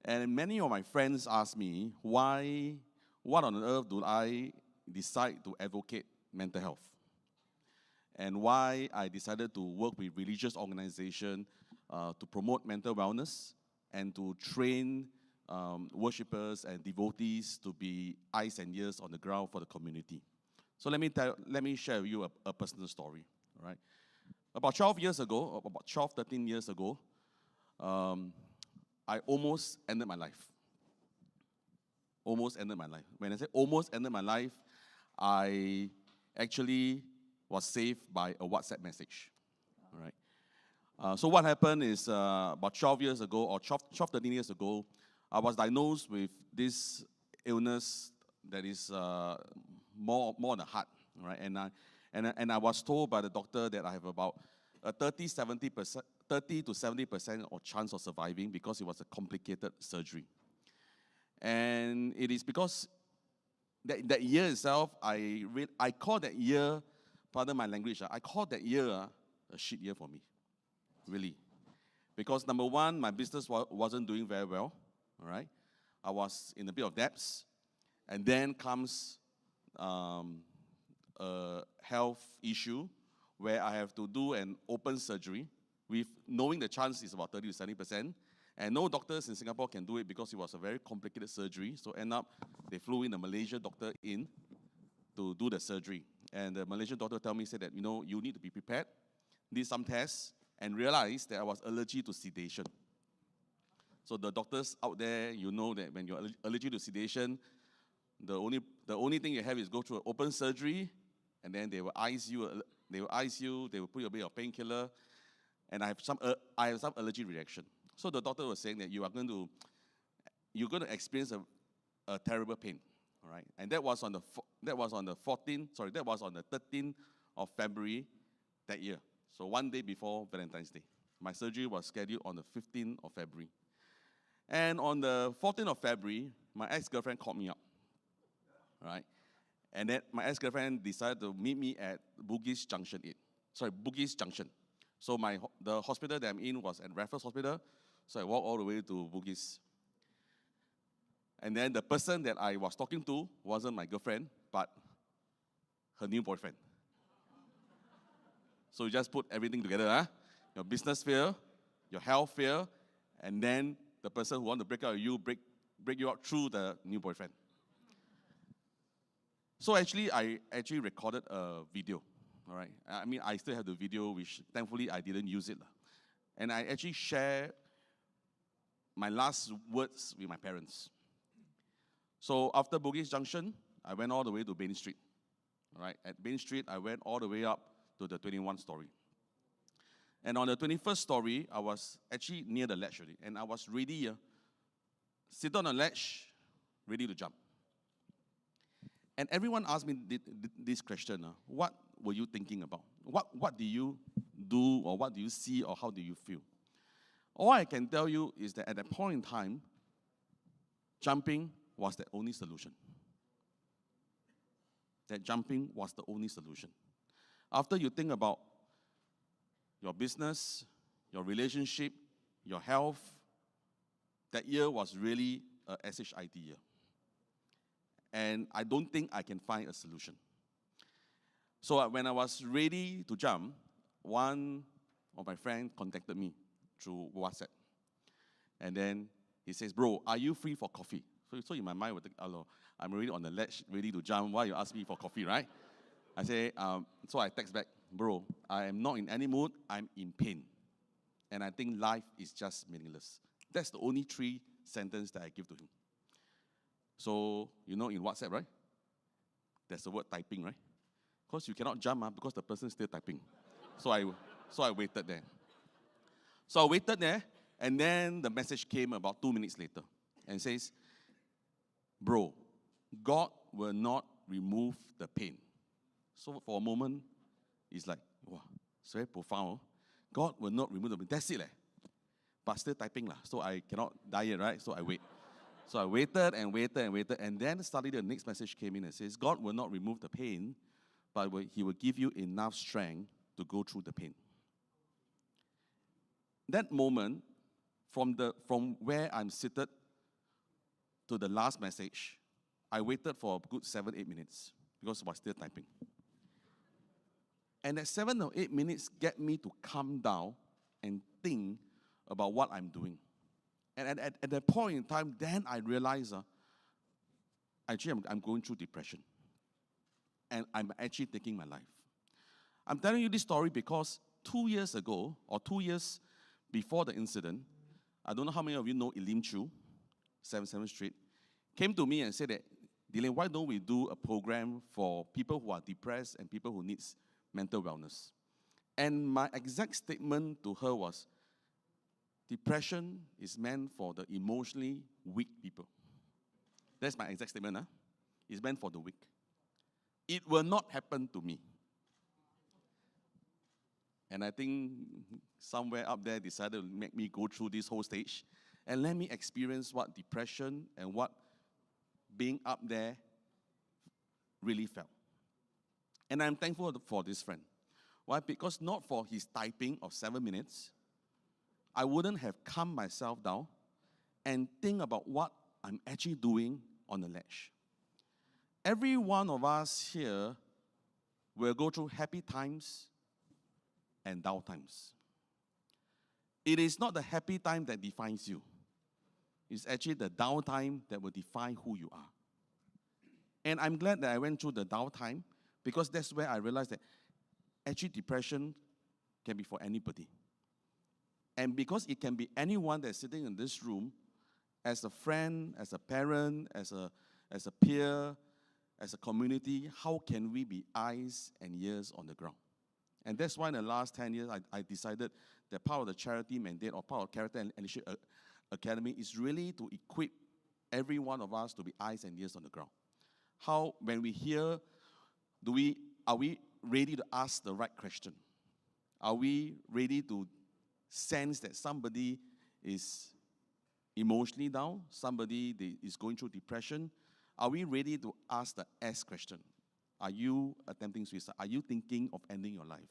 And many of my friends ask me, what on earth do I decide to advocate mental health? And why I decided to work with religious organizations to promote mental wellness and to train worshippers and devotees to be eyes and ears on the ground for the community. So let me share with you a personal story. All right? About 13 years ago, I almost ended my life. Almost ended my life. When I say almost ended my life, I actually was saved by a WhatsApp message. All right. So what happened is about 12 years ago, or 13 years ago, I was diagnosed with this illness that is more on the heart. Right? And I was told by the doctor that I have about a 30 to 70% of chance of surviving because it was a complicated surgery. And it is because that year itself, I call that year, pardon my language, I call that year a shit year for me, really. Because number one, my business wasn't doing very well, all right? I was in a bit of debts. And then comes a health issue where I have to do an open surgery with knowing the chance is about 30 to 70%. And no doctors in Singapore can do it because it was a very complicated surgery. So end up, they flew in a Malaysian doctor in to do the surgery. And the Malaysian doctor told me, said that, you need to be prepared, did some tests, and realized that I was allergic to sedation. So the doctors out there, you know that when you're allergic to sedation, the only thing you have is go through an open surgery, and then they will ice you, they will put you a bit of painkiller, and I have some allergic reaction. So the doctor was saying that you're going to experience a terrible pain, all right? And that was on the 13th of February that year. So one day before Valentine's Day. My surgery was scheduled on the 15th of February. And on the 14th of February, my ex-girlfriend called me up, right? And then my ex-girlfriend decided to meet me at Bugis Junction. So the hospital that I'm in was at Raffles Hospital. So I walked all the way to Bugis. And then the person that I was talking to wasn't my girlfriend, but her new boyfriend. So you just put everything together, huh? Your business fear, your health fear, and then the person who wants to break up with you, break you up through the new boyfriend. So I actually recorded a video, all right? I mean, I still have the video, which thankfully I didn't use it. And I actually shared my last words with my parents. So after Bugis Junction, I went all the way to Bain Street, all right? At Bain Street, I went all the way up to the 21 story. And on the 21st story, I was actually near the ledge already. And I was ready, sit on the ledge, ready to jump. And everyone asked me this question, what were you thinking about? What do you do, or what do you see, or how do you feel? All I can tell you is that at that point in time, jumping was the only solution. That jumping was the only solution. After you think about your business, your relationship, your health. That year was really a SHIT year. And I don't think I can find a solution. So when I was ready to jump, one of my friends contacted me through WhatsApp. And then he says, bro, are you free for coffee? So in my mind, I think, hello, I'm already on the ledge, ready to jump. Why you ask me for coffee, right? I say, so I text back, bro, I am not in any mood. I'm in pain. And I think life is just meaningless. That's the only 3 sentences that I give to him. So, in WhatsApp, right? There's the word typing, right? Because you cannot jump because the person is still typing. So I waited there. So I waited there, and then the message came about 2 minutes later and says, bro, God will not remove the pain. So for a moment, it's like, wow, it's very profound. God will not remove the pain. That's it. But still typing. So I cannot die yet, right? So I wait. So I waited and waited and waited. And then suddenly the next message came in and says, God will not remove the pain, but He will give you enough strength to go through the pain. That moment, from where I'm seated to the last message, I waited for a good 7-8 minutes because I was still typing. And that 7 or 8 minutes get me to calm down and think about what I'm doing. And at that point in time, then I realized, actually I'm going through depression. And I'm actually taking my life. I'm telling you this story because 2 years ago, or 2 years before the incident, I don't know how many of you know Elim Chu, 77th Street, came to me and said that, Dylan, why don't we do a program for people who are depressed and people who need mental wellness? And my exact statement to her was, depression is meant for the emotionally weak people. That's my exact statement. It's meant for the weak. It will not happen to me. And I think somewhere up there decided to make me go through this whole stage and let me experience what depression and what being up there really felt. And I'm thankful for this friend. Why? Because not for his typing of 7 minutes, I wouldn't have calmed myself down and think about what I'm actually doing on the ledge. Every one of us here will go through happy times and down times. It is not the happy time that defines you. It's actually the down time that will define who you are. And I'm glad that I went through the down time because that's where I realized that actually depression can be for anybody. And because it can be anyone that's sitting in this room, as a friend, as a parent, as a peer, as a community, how can we be eyes and ears on the ground? And that's why in the last 10 years, I decided that part of the charity mandate or part of Character and Leadership Academy is really to equip every one of us to be eyes and ears on the ground. How, when we hear, are we ready to ask the right question? Are we ready to sense that somebody is emotionally down, somebody is going through depression? Are we ready to ask the S question? Are you attempting suicide? Are you thinking of ending your life?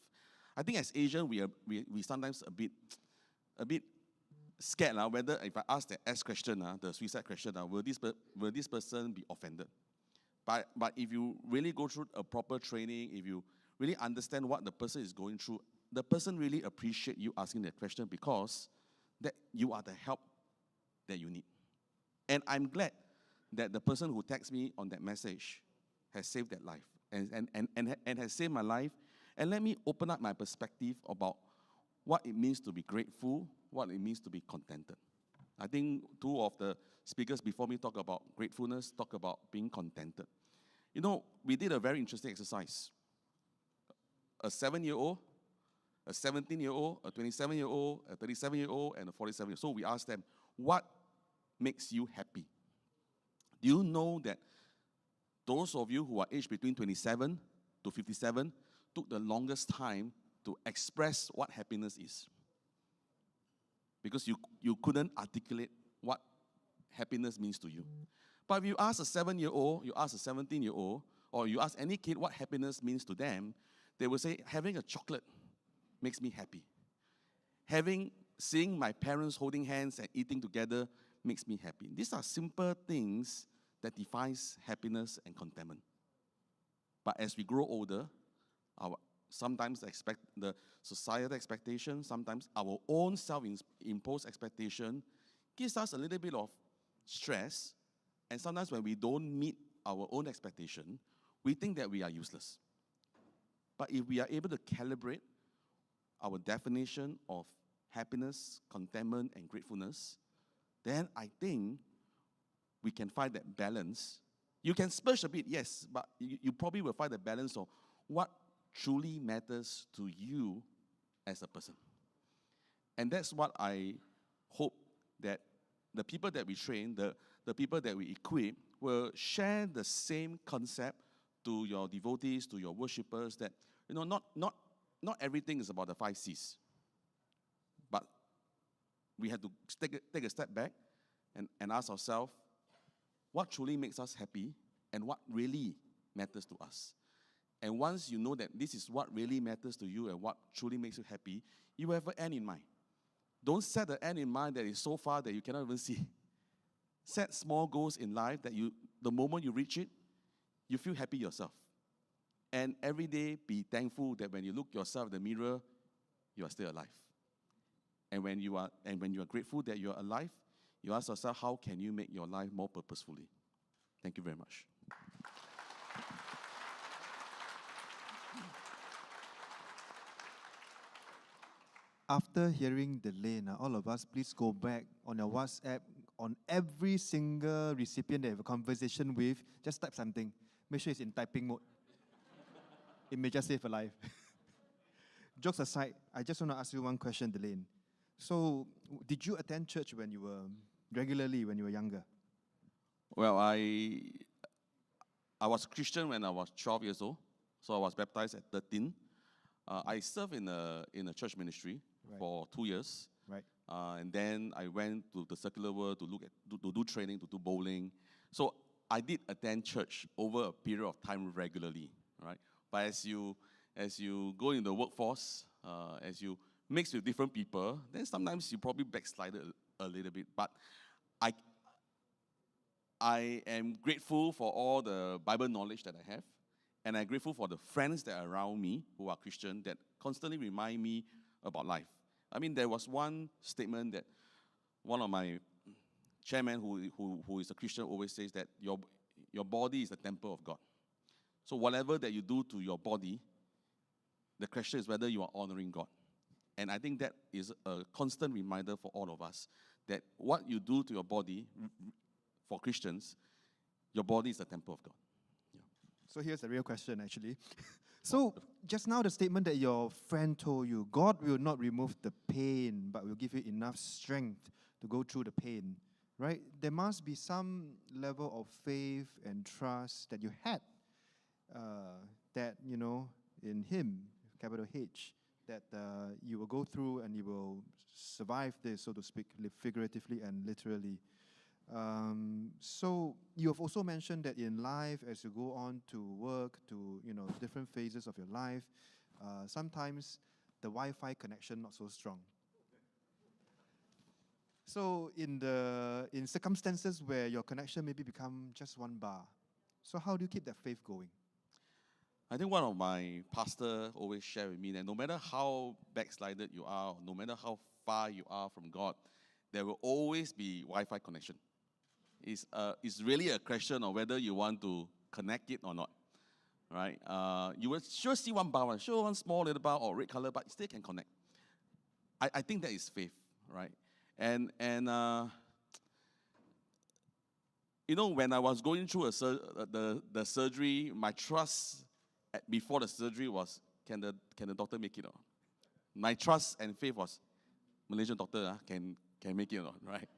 I think as Asians, we sometimes a bit scared whether if I ask the S question, the suicide question, will this person be offended? But if you really go through a proper training, if you really understand what the person is going through, the person really appreciates you asking that question because that you are the help that you need. And I'm glad that the person who texted me on that message has saved that life and has saved my life and let me open up my perspective about what it means to be grateful, what it means to be contented. I think 2 of the speakers before me talk about gratefulness, talk about being contented. You know, we did a very interesting exercise. A 7-year-old, a 17-year-old, a 27-year-old, a 37-year-old, and a 47-year-old. So we asked them, what makes you happy? Do you know that those of you who are aged between 27 to 57 took the longest time to express what happiness is? Because you couldn't articulate what happiness means to you. But if you ask a 7-year-old, you ask a 17-year-old, or you ask any kid what happiness means to them, they will say, having a chocolate makes me happy. Having seeing my parents holding hands and eating together makes me happy. These are simple things that defines happiness and contentment. But as we grow older, sometimes the societal expectation, sometimes our own self-imposed expectation gives us a little bit of stress. And sometimes when we don't meet our own expectation, we think that we are useless. But if we are able to calibrate our definition of happiness, contentment, and gratefulness, then I think we can find that balance. You can splurge a bit, yes, but you probably will find the balance of what truly matters to you as a person. And that's what I hope that the people that we train, the people that we equip, will share the same concept to your devotees, to your worshippers, that not everything is about the 5 C's. But we have to take a step back and ask ourselves, what truly makes us happy and what really matters to us. And once you know that this is what really matters to you and what truly makes you happy, you will have an end in mind. Don't set an end in mind that is so far that you cannot even see. Set small goals in life that the moment you reach it, you feel happy yourself. And every day be thankful that when you look yourself in the mirror, you are still alive. And when you are grateful that you are alive, you ask yourself, how can you make your life more purposefully? Thank you very much. After hearing Delane, all of us, please go back on your WhatsApp, on every single recipient that you have a conversation with, just type something. Make sure it's in typing mode. It may just save a life. Jokes aside, I just want to ask you one question, Delane. So, did you attend church regularly when you were younger? Well, I was Christian when I was 12 years old, so I was baptized at 13. I served in a church ministry for 2 years. Right. And then I went to the secular world to do training, to do bowling. So I did attend church over a period of time regularly, right? But as you go in the workforce, as you mix with different people, then sometimes you probably backslided a little bit. But I am grateful for all the Bible knowledge that I have, and I'm grateful for the friends that are around me who are Christian that constantly remind me about life. I mean, there was one statement that one of my chairman who is a Christian always says that your body is the temple of God. So whatever that you do to your body, the question is whether you are honoring God. And I think that is a constant reminder for all of us that what you do to your body, for Christians, your body is the temple of God. Yeah. So here's the real question, actually. So just now the statement that your friend told you, God will not remove the pain, but will give you enough strength to go through the pain, right? There must be some level of faith and trust that you had, that, in Him, capital H, that you will go through and you will survive this, so to speak, figuratively and literally. So you have also mentioned that in life, as you go on to work, to different phases of your life, sometimes the Wi-Fi connection not so strong. So in circumstances where your connection maybe become just 1 bar, so how do you keep that faith going? I think one of my pastors always share with me that no matter how backslided you are, no matter how far you are from God, there will always be Wi-Fi connection. It's really a question of whether you want to connect it or not, right? You will sure see 1 bar, sure one small little bar or red color, but it still can connect. I think that is faith, right? And when I was going through the surgery, my trust before the surgery was, can the doctor make it or not? My trust and faith was, Malaysian doctor can make it or not, right?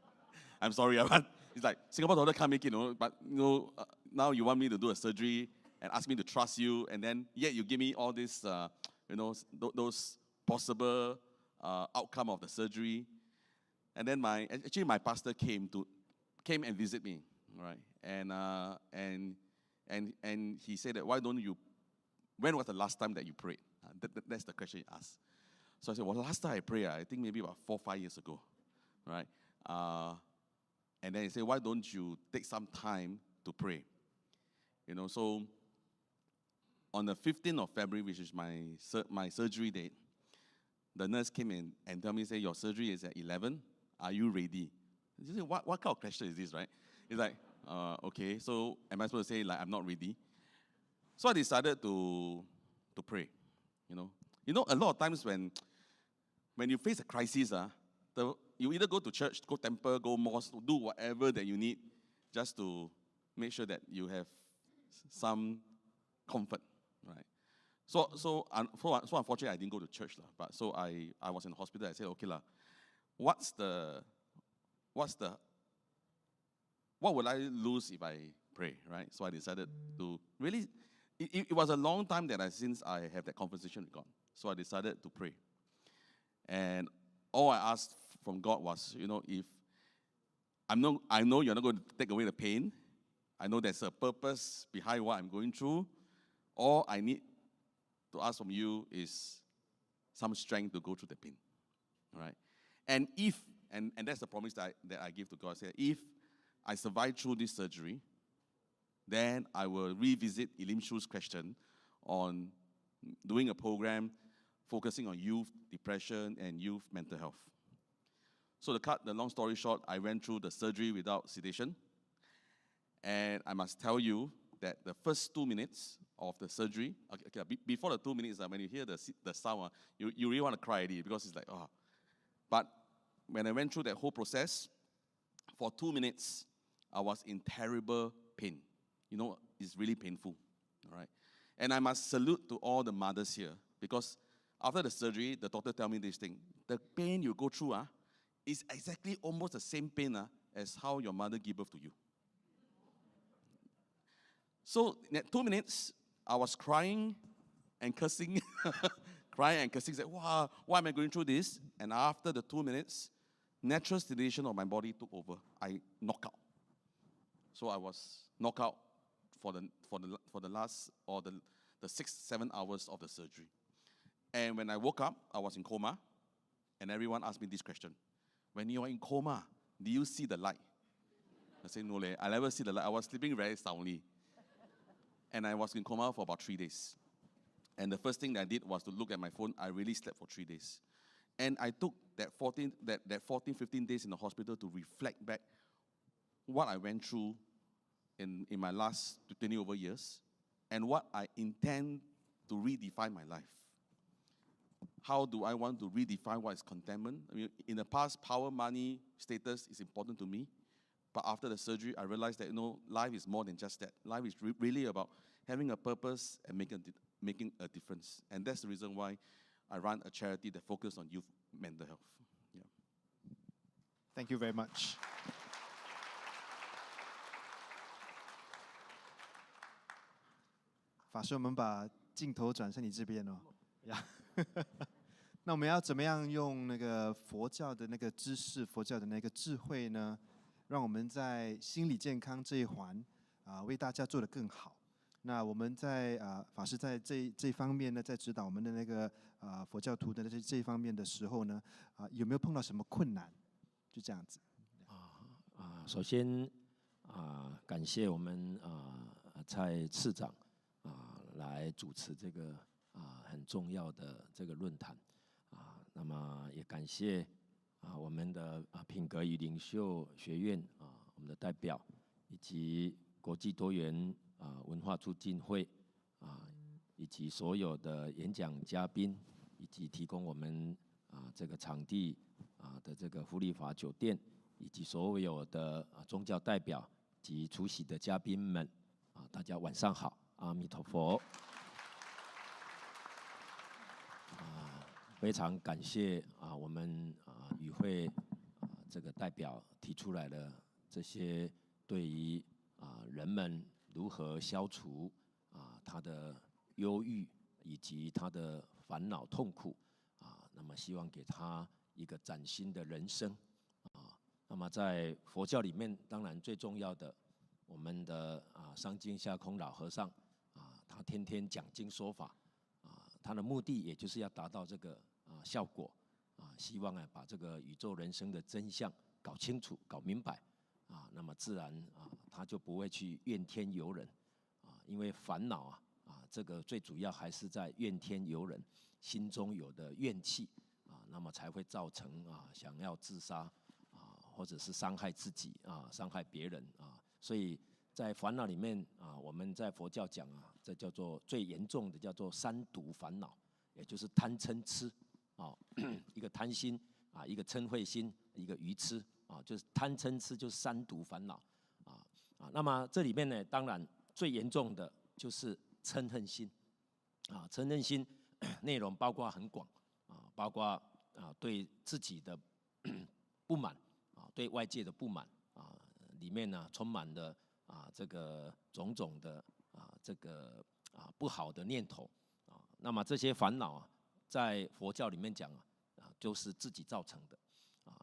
I'm sorry, but it's like Singapore doctor can't make it, but now you want me to do a surgery and ask me to trust you, and then yet you give me all this, those possible outcome of the surgery, and then my pastor came and visit me, right? And he said that when was the last time that you prayed? That's the question he asked. So I said, well, last time I prayed, I think maybe about 4 or 5 years ago, right? And then he said, why don't you take some time to pray? So on the 15th of February, which is my surgery date, the nurse came in and told me, say, your surgery is at 11. Are you ready? You say, what kind of question is this, right? It's like, okay, so am I supposed to say, like, I'm not ready? So I decided to pray, a lot of times when you face a crisis, you either go to church, go temple, go mosque, do whatever that you need just to make sure that you have some comfort, right? So unfortunately, I didn't go to church, but so I was in the hospital. I said, okay, what would I lose if I pray, right? So I decided to really, it was a long time since I have that conversation with God. So I decided to pray. And all I asked from God was, if I know you're not going to take away the pain. I know there's a purpose behind what I'm going through. All I need to ask from you is some strength to go through the pain, right? And and that's the promise that I give to God. I say, if I survive through this surgery, then I will revisit Elim Shu's question on doing a program focusing on youth depression and youth mental health. So to cut the long story short, I went through the surgery without sedation. And I must tell you that the first 2 minutes of the surgery, before the 2 minutes, when you hear the sound, you really want to cry already because it's like, oh. But when I went through that whole process, for 2 minutes, I was in terrible pain. It's really painful, all right? And I must salute to all the mothers here because after the surgery, the doctor tell me this thing. The pain you go through is exactly almost the same pain as how your mother gave birth to you. So in that 2 minutes, I was crying and cursing, said, wow, why am I going through this? And after the 2 minutes, natural sedation of my body took over. I knocked out. So I was knocked out for the last, or the 6-7 hours of the surgery. And when I woke up, I was in coma, and everyone asked me this question. When you are in coma, do you see the light? I said, no, I never see the light. I was sleeping very soundly. And I was in coma for about 3 days. And the first thing that I did was to look at my phone. I really slept for 3 days. And I took that 14, 15 days in the hospital to reflect back what I went through in my last 20 over years and what I intend to redefine my life. How do I want to redefine what is contentment? I mean, in the past, power, money, status is important to me. But after the surgery, I realized that, life is more than just that. Life is really about having a purpose and making a difference. And that's the reason why I run a charity that focuses on youth mental health. Yeah. Thank you very much. 法师，我们把镜头转向你这边哦。呀，那我们要怎么样用那个佛教的那个知识、佛教的那个智慧呢，让我们在心理健康这一环为大家做得更好？那我们在法师在这方面呢，在指导我们的那个佛教徒的这一方面的时候呢，有没有碰到什么困难？就这样子。首先感谢我们蔡次长来主持这个很重要的这个论坛那么也感谢我们的品格与领袖学院我们的代表，以及国际多元文化促进会以及所有的演讲嘉宾，以及提供我们这个场地的这个福利法酒店，以及所有的宗教代表及出席的嘉宾们大家晚上好，阿弥陀佛。非常感谢我们与会这个代表提出来的这些对于人们如何消除他的忧郁以及他的烦恼痛苦那么希望给他一个崭新的人生那么在佛教里面，当然最重要的，我们的上经下空老和尚他天天讲经说法他的目的也就是要达到这个效果希望把这个宇宙人生的真相搞清楚、搞明白那么自然他就不会去怨天尤人因为烦恼这个最主要还是在怨天尤人，心中有的怨气那么才会造成想要自杀或者是伤害自己伤害别人所以在烦恼里面我们在佛教讲这叫做最严重的叫做三毒烦恼，也就是贪嗔痴一个贪心一个嗔恚心，一个愚痴就是贪嗔痴就是三毒烦恼那么这里面呢，当然最严重的就是嗔恨心嗔恨心内容包括很广包括对自己的不满对外界的不满里面呢充满了这个种种的这个不好的念头那么这些烦恼在佛教里面讲就是自己造成的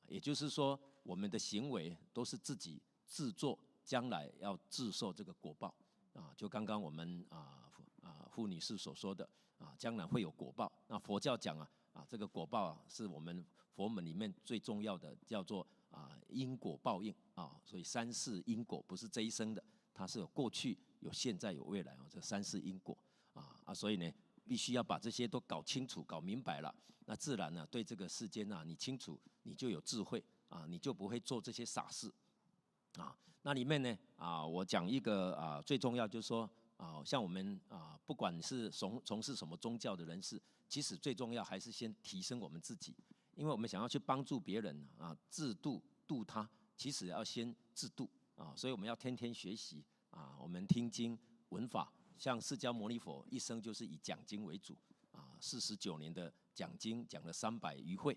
也就是说我们的行为都是自己自作，将来要自受这个果报就刚刚我们傅女士所说的将来会有果报。那佛教讲这个果报是我们佛门里面最重要的，叫做因果报应所以三世因果不是这一生的，它是有过去、有现在、有未来这三世因果所以呢，必须要把这些都搞清楚、搞明白了，那自然呢，对这个世间你清楚，你就有智慧你就不会做这些傻事那里面呢我讲一个最重要就是说像我们不管是从事什么宗教的人士，其实最重要还是先提升我们自己，因为我们想要去帮助别人自度度他，其实要先自度所以我们要天天学习我们听经闻法，像释迦牟尼佛一生就是以讲经为主49年的讲经，讲了300余会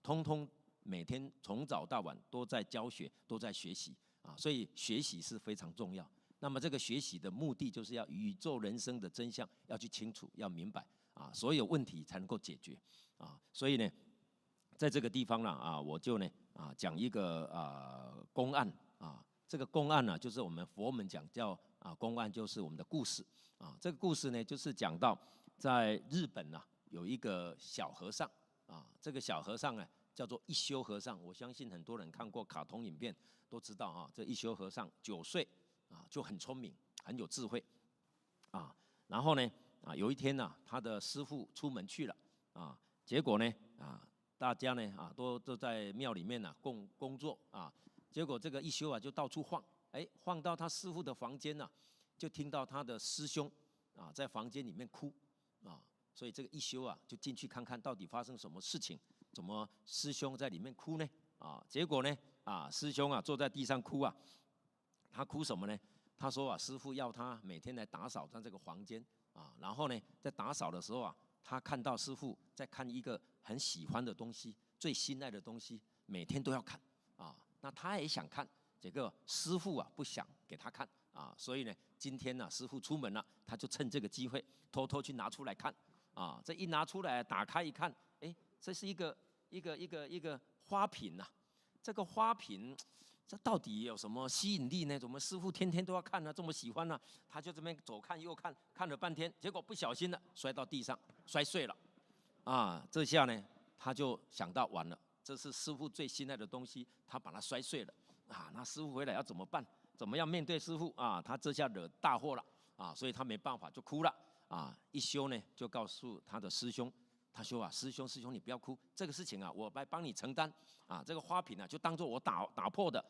通通每天从早到晚都在教学，都在学习所以学习是非常重要。那么这个学习的目的就是要宇宙人生的真相要去清楚，要明白所有问题才能够解决所以呢，在这个地方呢我就呢讲一个公案这个公案呢，就是我们佛门讲叫公案，就是我们的故事这个故事呢，就是讲到在日本有一个小和尚这个小和尚呢叫做一休和尚，我相信很多人看过卡通影片都知道这一休和尚9岁就很聪明，很有智慧然后呢有一天他的师父出门去了结果呢大家呢都在庙里面工作结果这个一休就到处晃晃到他师父的房间就听到他的师兄在房间里面哭所以这个一休就进去看看到底发生什么事情，怎么师兄在里面哭呢结果呢师兄坐在地上哭他哭什么呢？他说师父要他每天来打扫他这个房间然后呢在打扫的时候他看到师父在看一个很喜欢的东西，最心爱的东西，每天都要看那他也想看，这个师父不想给他看所以呢今天师父出门了，他就趁这个机会偷偷去拿出来看这一拿出来打开一看这是一个花瓶这个花瓶这到底有什么吸引力呢？怎么师父天天都要看这么喜欢他就这边左看右看，看了半天，结果不小心摔到地上，摔碎了这下呢他就想到完了，这是师父最心爱的东西，他把它摔碎了那师父回来要怎么办？怎么样面对师父他这下惹大祸了所以他没办法就哭了一休呢就告诉他的师兄，他说师兄你不要哭，这个事情我来帮你承担这个花瓶就当作我打破的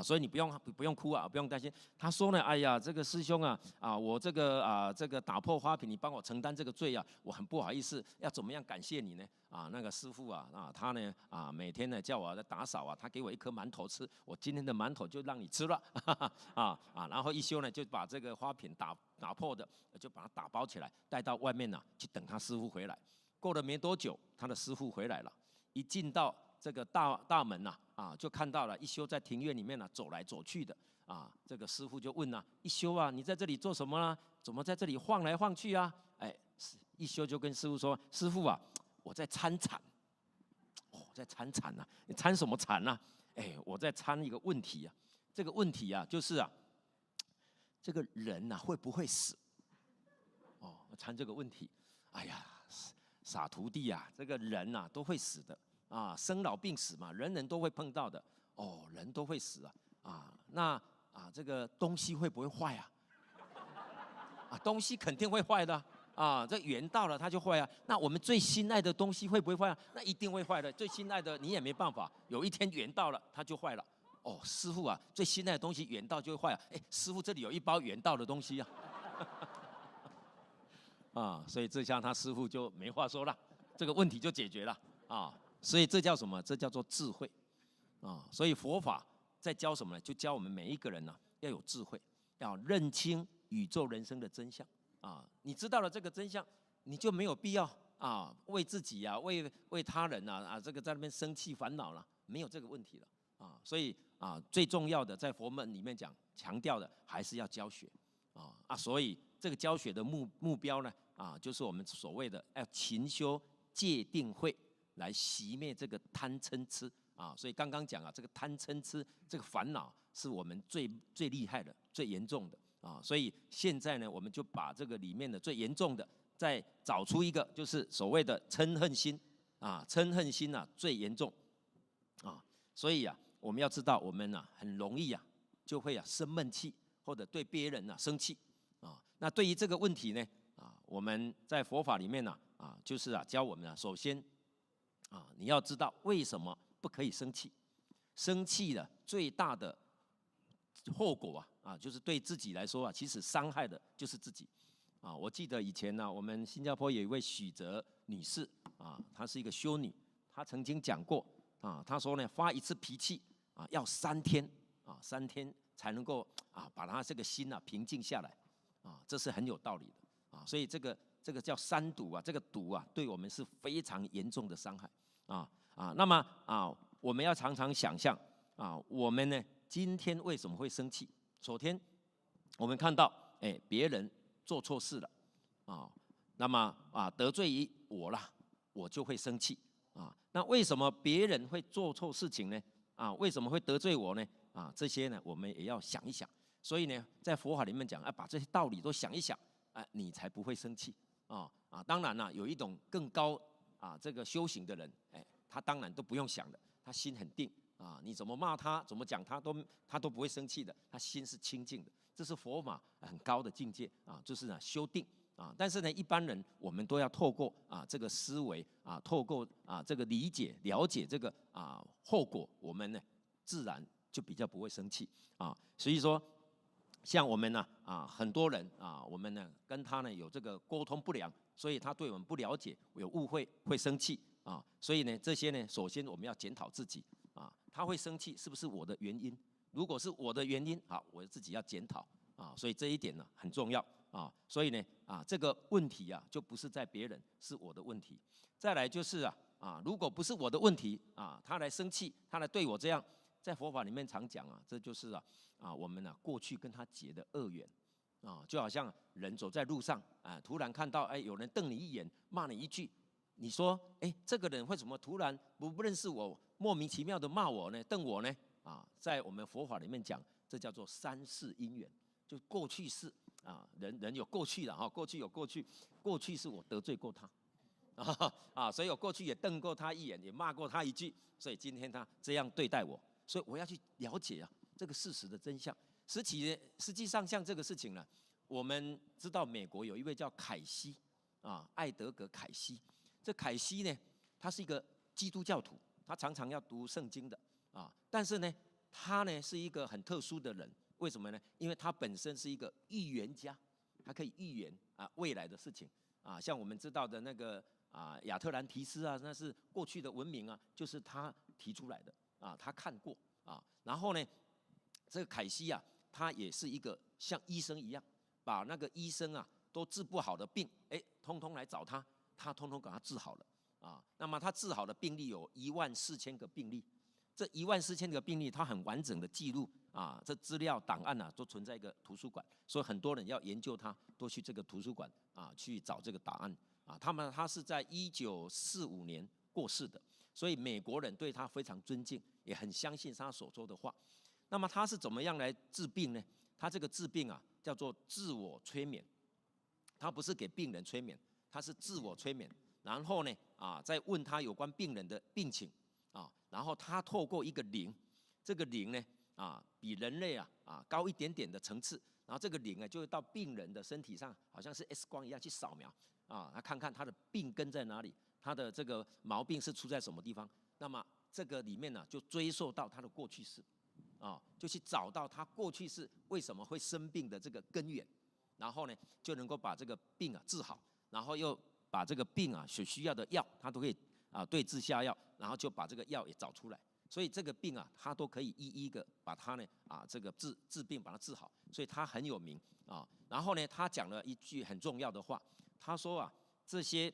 所以你不用哭不用担心。他说呢，哎呀，这个师兄我这个打破花瓶，你帮我承担这个罪我很不好意思，要怎么样感谢你呢？那个师父他呢每天呢叫我在打扫他给我一颗馒头吃，我今天的馒头就让你吃了然后一休呢就把这个花瓶打破的就把它打包起来，带到外面去等他师父回来。过了没多久，他的师父回来了，一进到这个大门就看到了一休在庭院里面走来走去的这个师父就问一休你在这里做什么怎么在这里晃来晃去一休就跟师父说，师父我在参禅在参禅你参什么禅我在参一个问题这个问题就是这个人会不会死参这个问题。哎呀，傻徒弟啊，这个人啊都会死的啊，生老病死嘛，人人都会碰到的。哦，人都会死那这个东西会不会坏啊？东西肯定会坏的这缘到了它就坏啊。那我们最心爱的东西会不会坏啊？那一定会坏的。最心爱的你也没办法，有一天缘到了它就坏了。哦，师父啊，最心爱的东西缘到就会坏啊。师父这里有一包缘到的东西所以这下他师父就没话说了，这个问题就解决了所以这叫什么？这叫做智慧所以佛法在教什么呢？就教我们每一个人要有智慧，要认清宇宙人生的真相你知道了这个真相，你就没有必要为自己为他人这个在那边生气烦恼了，没有这个问题了所以最重要的在佛门里面讲，强调的还是要教学所以这个教学的目标呢就是我们所谓的要勤修戒定慧，来熄灭这个贪嗔痴所以刚刚讲这个贪嗔痴这个烦恼是我们最厉害的、最严重的所以现在呢，我们就把这个里面的最严重的，再找出一个，就是所谓的嗔恨心嗔恨心最严重所以我们要知道，我们很容易就会生闷气，或者对别人生气那对于这个问题呢我们在佛法里面就是教我们首先你要知道为什么不可以生气，生气的最大的后果就是对自己来说其实伤害的就是自己我记得以前我们新加坡有一位许哲女士她是一个修女，她曾经讲过她说呢，发一次脾气要3天3天才能够把她这个心平静下来这是很有道理的所以这个叫三毒这个毒对我们是非常严重的伤害那么我们要常常想象我们呢今天为什么会生气？首先我们看到别人做错事了那么得罪于我了，我就会生气那为什么别人会做错事情呢为什么会得罪我呢这些呢我们也要想一想。所以呢在佛法里面讲把这些道理都想一想你才不会生气当然有一种更高这个修行的人他当然都不用想的，他心很定你怎么骂他怎么讲他都不会生气的，他心是清净的，这是佛法很高的境界就是修定但是呢一般人我们都要透过这个思维透过这个理解了解这个后果，我们呢自然就比较不会生气所以说像我们很多人我们呢跟他呢有这个沟通不良，所以他对我们不了解，有误会，会生气所以呢这些呢首先我们要检讨自己他会生气是不是我的原因？如果是我的原因我自己要检讨所以这一点呢很重要所以呢这个问题就不是在别人，是我的问题。再来就是如果不是我的问题他来生气，他来对我这样，在佛法里面常讲这就是我们过去跟他结的恶缘就好像人走在路上突然看到有人瞪你一眼，骂你一句，你说这个人为什么突然不认识我，莫名其妙的骂我呢，瞪我呢在我们佛法里面讲，这叫做三世因缘，就过去式人有过去的过去有过去，过去是我得罪过他所以我过去也瞪过他一眼，也骂过他一句，所以今天他这样对待我，所以我要去了解这个事实的真相。实际上像这个事情呢，我们知道美国有一位叫凯西艾德格凯西，这凯西呢他是一个基督教徒，他常常要读圣经的但是呢他呢是一个很特殊的人，为什么呢？因为他本身是一个预言家，他可以预言未来的事情像我们知道的那个亚特兰提斯那是过去的文明就是他提出来的他看过然后呢这个凯西他也是一个像医生一样，把那个医生都治不好的病通通来找他，他通通给他治好了那么他治好的病例有14000个病例，这14000个病例他很完整的记录这资料档案都存在一个图书馆，所以很多人要研究它都去这个图书馆去找这个答案他是在1945年过世的，所以美国人对他非常尊敬，也很相信他所说的话。那么他是怎么样来治病呢？他这个治病叫做自我催眠，他不是给病人催眠，他是自我催眠。然后呢再问他有关病人的病情然后他透过一个铃，这个铃呢比人类高一点点的层次，然后这个铃就会到病人的身体上，好像是 X 光一样去扫描他看看他的病根在哪里，他的这个毛病是出在什么地方。那么这个里面就追溯到他的过去式就去找到他过去是为什么会生病的这个根源，然后呢就能够把这个病治好，然后又把这个病所需要的药，他都可以对治下药，然后就把这个药也找出来。所以这个病他都可以一一的把它呢这个治病把它治好，所以他很有名然后呢，他讲了一句很重要的话，他说这些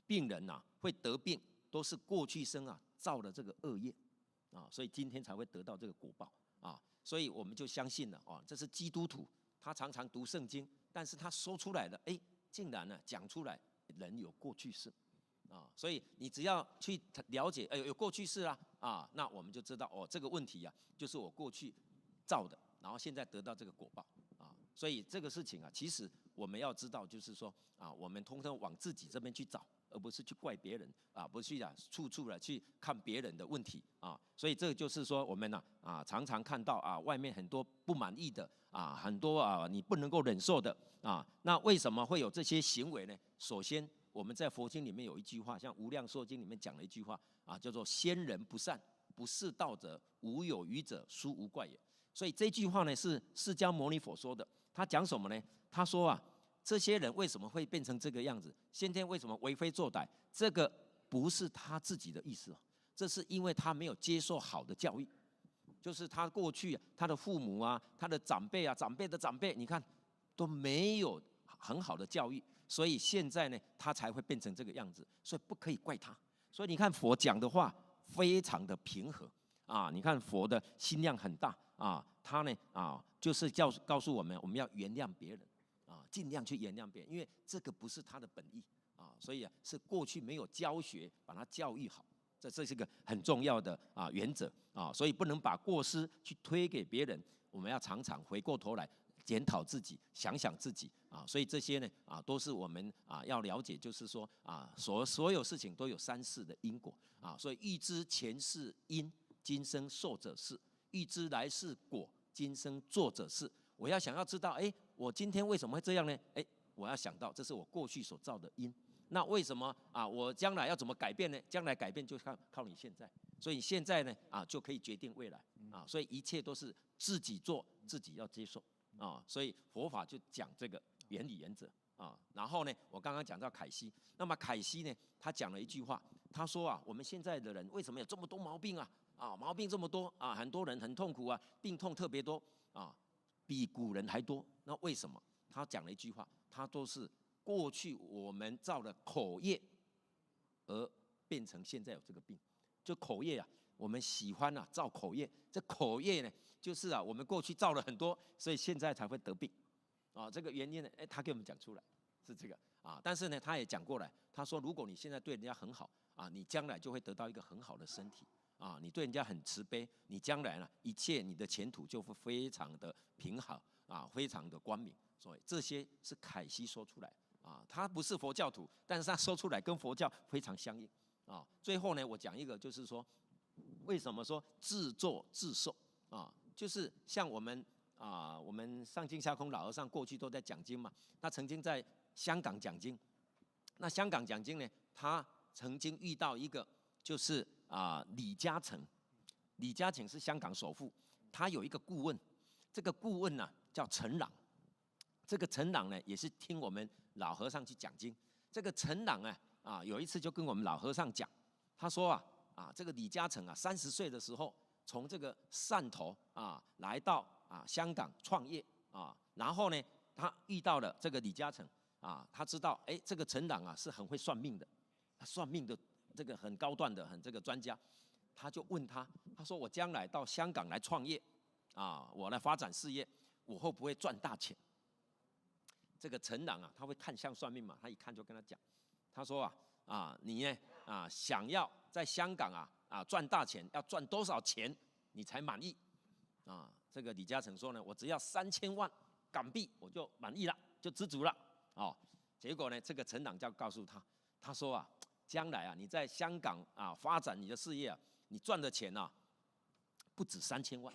病人会得病，都是过去生造的这个恶业所以今天才会得到这个果报所以我们就相信了这是基督徒，他常常读圣经，但是他说出来的竟然呢讲出来人有过去式所以你只要去了解有过去式那我们就知道这个问题就是我过去造的，然后现在得到这个果报所以这个事情其实我们要知道，就是说我们通常往自己这边去找，而不是去怪别人不是处处的去看别人的问题所以这个就是说我们常常看到外面很多不满意的很多你不能够忍受的那为什么会有这些行为呢？首先我们在佛经里面有一句话，像《无量寿经》里面讲了一句话叫做先人不善，不是道者，无有余者，殊无怪也。所以这句话呢是释迦牟尼佛说的。他讲什么呢？他说这些人为什么会变成这个样子？先天为什么为非作歹？这个不是他自己的意思这是因为他没有接受好的教育，就是他过去他的父母他的长辈长辈的长辈，你看都没有很好的教育，所以现在呢他才会变成这个样子，所以不可以怪他。所以你看佛讲的话非常的平和你看佛的心量很大他呢就是告诉我们要原谅别人尽量去原谅别人，因为这个不是他的本意所以是过去没有教学把他教育好，这是个很重要的原则所以不能把过失去推给别人，我们要常常回过头来检讨自己，想想自己所以这些呢都是我们要了解，就是说所有事情都有三世的因果所以欲知前世因，今生受者是；欲知来世果，今生做者是。我要想要知道我今天为什么会这样呢？我要想到这是我过去所造的因，那为什么我将来要怎么改变呢？将来改变就靠你现在，所以现在呢就可以决定未来所以一切都是自己做，自己要接受所以佛法就讲这个原理原则然后呢我刚刚讲到凯西，那么凯西呢他讲了一句话，他说我们现在的人为什么有这么多毛病毛病这么多很多人很痛苦病痛特别多比古人还多。那为什么？他讲了一句话，他都是过去我们造了口业而变成现在有这个病。就口业我们喜欢造口业，这口业呢就是我们过去造了很多，所以现在才会得病这个原因呢他给我们讲出来是这个但是呢他也讲过来，他说如果你现在对人家很好你将来就会得到一个很好的身体你对人家很慈悲，你将来呢一切你的前途就会非常的平好非常的光明。所以这些是凯西说出来他不是佛教徒，但是他说出来跟佛教非常相应最后呢我讲一个，就是说为什么说自作自受就是像我们上经下空老和尚过去都在讲经嘛，他曾经在香港讲经。那香港讲经呢，他曾经遇到一个就是李嘉诚。李嘉诚是香港首富，他有一个顾问，这个顾问叫陈朗。这个陈朗呢也是听我们老和尚去讲经。这个陈朗有一次就跟我们老和尚讲，他说这个李嘉诚30岁的时候从这个汕头来到香港创业然后呢他遇到了这个李嘉诚他知道这个陈朗是很会算命的，算命的这个很高段的很这个专家。他就问他说我将来到香港来创业我来发展事业，我会不会赚大钱？这个陈朗他会看相算命嘛，他一看就跟他讲，他说你呢想要在香港赚大钱，要赚多少钱你才满意这个李嘉诚说呢，我只要3000万港币我就满意了，就知足了结果呢这个陈朗就告诉他他说啊，将来啊，你在香港啊发展你的事业啊，你赚的钱啊，不止3000万。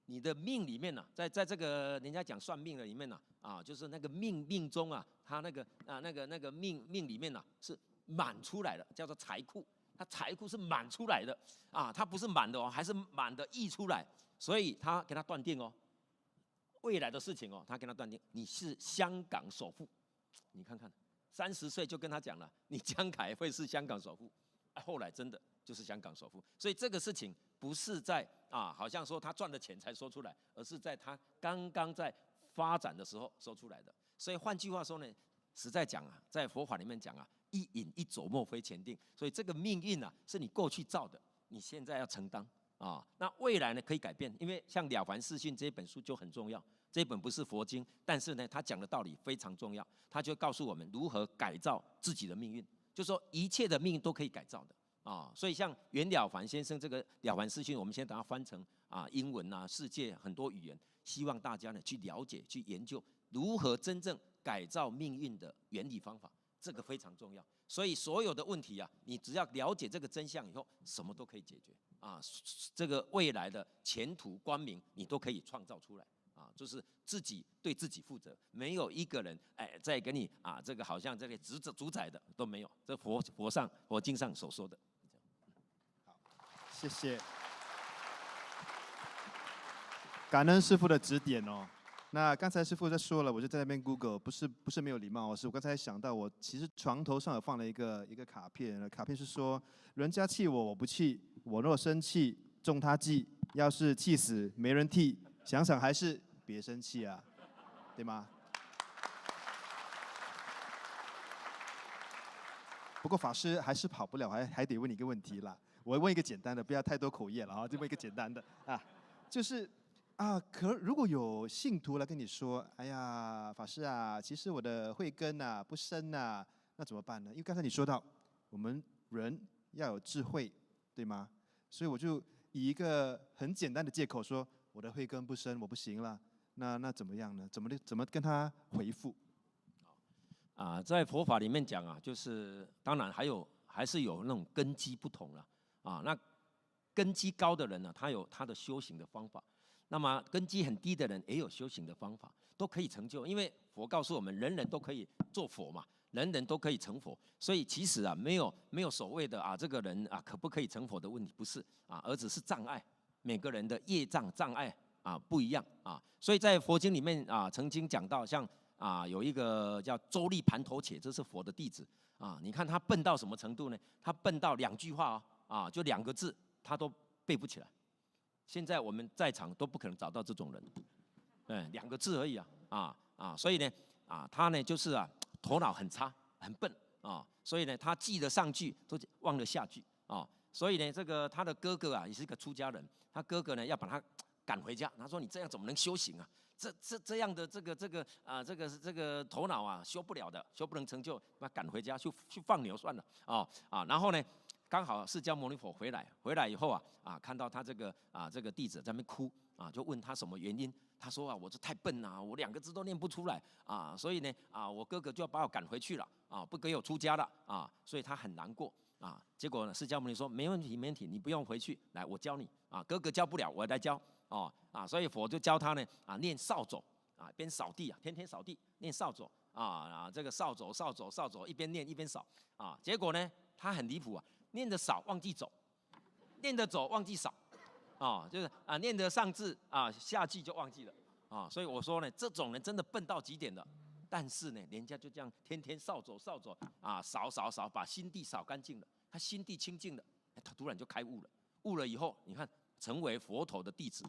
你的命里面呢、在这个人家讲算命的里面呢、就是那个命中啊，他那个命里面呢、是满出来的，叫做财库。他财库是满出来的啊，他不是满的哦，还是满的溢出来。所以他给他断定哦，未来的事情哦，他跟他断定你是香港首富。你看看，30岁就跟他讲了，你将来会是香港首富。后来真的就是香港首富。所以这个事情不是在好像说他赚的钱才说出来，而是在他刚刚在发展的时候说出来的。所以换句话说呢，实在讲啊，在佛法里面讲啊，一饮一走莫非前定。所以这个命运啊，是你过去造的，你现在要承担那未来呢可以改变，因为像《了凡四训》这本书就很重要。这本不是佛经，但是呢，他讲的道理非常重要。他就告诉我们如何改造自己的命运，就说一切的命运都可以改造的所以像袁了凡先生这个《了凡四训》，我们先把它翻成英文世界很多语言，希望大家呢去了解、去研究如何真正改造命运的原理方法，这个非常重要。所以所有的问题你只要了解这个真相以后，什么都可以解决这个未来的前途光明，你都可以创造出来就是自己对自己负责，没有一个人在给你这个好像这个主宰的都没有，这佛经上所说的。好，谢谢，感恩师父的指点哦。那刚才师父在说了，我就在那边 Google， 不是没有礼貌，是我刚才想到，我其实床头上有放了一个卡片，卡片是说，人家气我，我不气，我若生气，中他计，要是气死没人替，想想还是别生气啊，对吗？不过法师还是跑不了，还得问你一个问题啦。我问一个简单的，不要太多口业了就问一个简单的就是可如果有信徒来跟你说，哎呀，法师其实我的慧根不深那怎么办呢？因为刚才你说到，我们人要有智慧，对吗？所以我就以一个很简单的借口说，我的慧根不深，我不行了。那怎么样呢？怎么跟他回复？在佛法里面讲就是当然还是有那种根基不同了那根基高的人呢，他有他的修行的方法。那么根基很低的人也有修行的方法，都可以成就。因为佛告诉我们，人人都可以做佛嘛，人人都可以成佛。所以其实没有所谓的这个人可不可以成佛的问题，不是而只是障碍。每个人的业障碍不一样所以在佛经里面曾经讲到，像有一个叫周利盘头且，这是佛的弟子你看他笨到什么程度呢？他笨到2句话就2个字他都背不起来。现在我们在场都不可能找到这种人，2个字而已所以呢他呢就是头脑很差，很笨所以呢他记得上句都忘了下句所以呢这个他的哥哥也是一个出家人，他哥哥呢要把他赶回家，他说你这样怎么能修行这样的这个头脑修不了的，修不能成就，把他赶回家去放牛算了然后呢刚好释迦牟尼佛回来以后看到他这个弟子在那边哭就问他什么原因。他说我这太笨我2个字都念不出来所以呢我哥哥就要把我赶回去了不给我出家了所以他很难过结果呢释迦牟尼说没问题，你不用回去，来我教你哥哥教不了，我来教所以佛就教他呢念扫帚边扫地天天扫地念扫帚这个扫帚一边念一边扫结果呢他很离谱念的扫忘记走，念的走忘记扫就是念的上字下句就忘记了所以我说呢，这种人真的笨到极点了。但是呢，人家就这样天天扫帚扫，把心地扫干净了，他心地清净了，他突然就开悟了。悟了以后，你看成为佛陀的弟子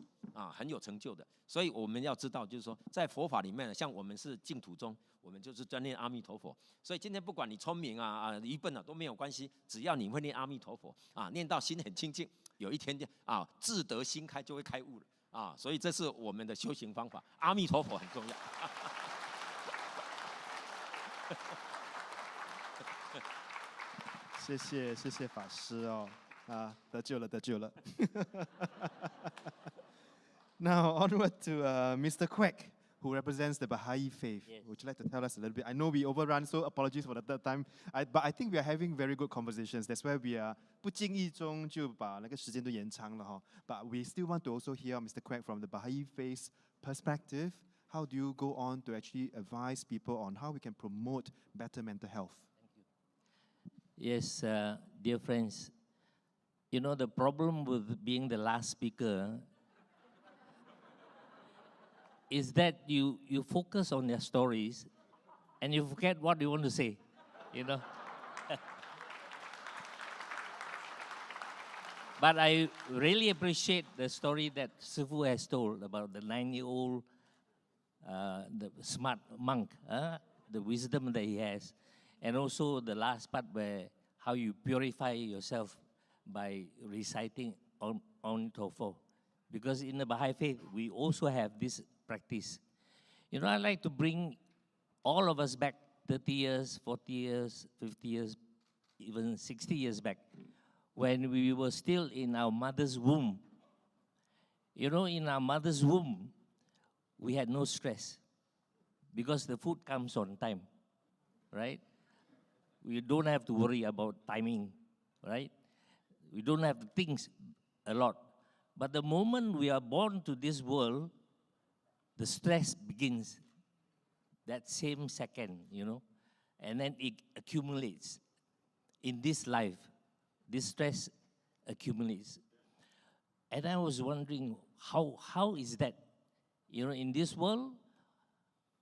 很有成就的。所以我们要知道，就是说在佛法里面呢，像我们是净土宗，我们就是专念阿弥陀佛。所以今天不管你聪明愚笨都没有关系，只要你会念阿弥陀佛念到心很清净，有一天自得心开就会开悟了所以这是我们的修行方法，阿弥陀佛很重要。谢谢法师得救了。Now onward to Mr. Quek. who represents the Baha'i faith. Yes. Would you like to tell us a little bit? I know we overrun, so apologies for the third time. But I think we are having very good conversations. That's why we are 不经意中就把那个时间都延长了哈。But we still want to also hear Mr. Quek from the Baha'i faith perspective. How do you go on to actually advise people on how we can promote better mental health? Yes, dear friends, you know the problem with being the last speaker is that you focus on their stories and you forget what you want to say, you know. But I really appreciate the story that Sifu has told about the 9-year-old, the smart monk, the wisdom that he has, and also the last part where how you purify yourself by reciting on Tofo. Because in the Baha'i faith, we also have this practice. You know, I like to bring all of us back 30 years, 40 years, 50 years, even 60 years back, when we were still in our mother's womb. You know, in our mother's womb, we had no stress because the food comes on time, right? We don't have to worry about timing, right? We don't have to think a lot. But the moment we are born to this world, the stress begins that same second, you know, and then it accumulates. In this life, this stress accumulates. And I was wondering, how is that? You know, in this world,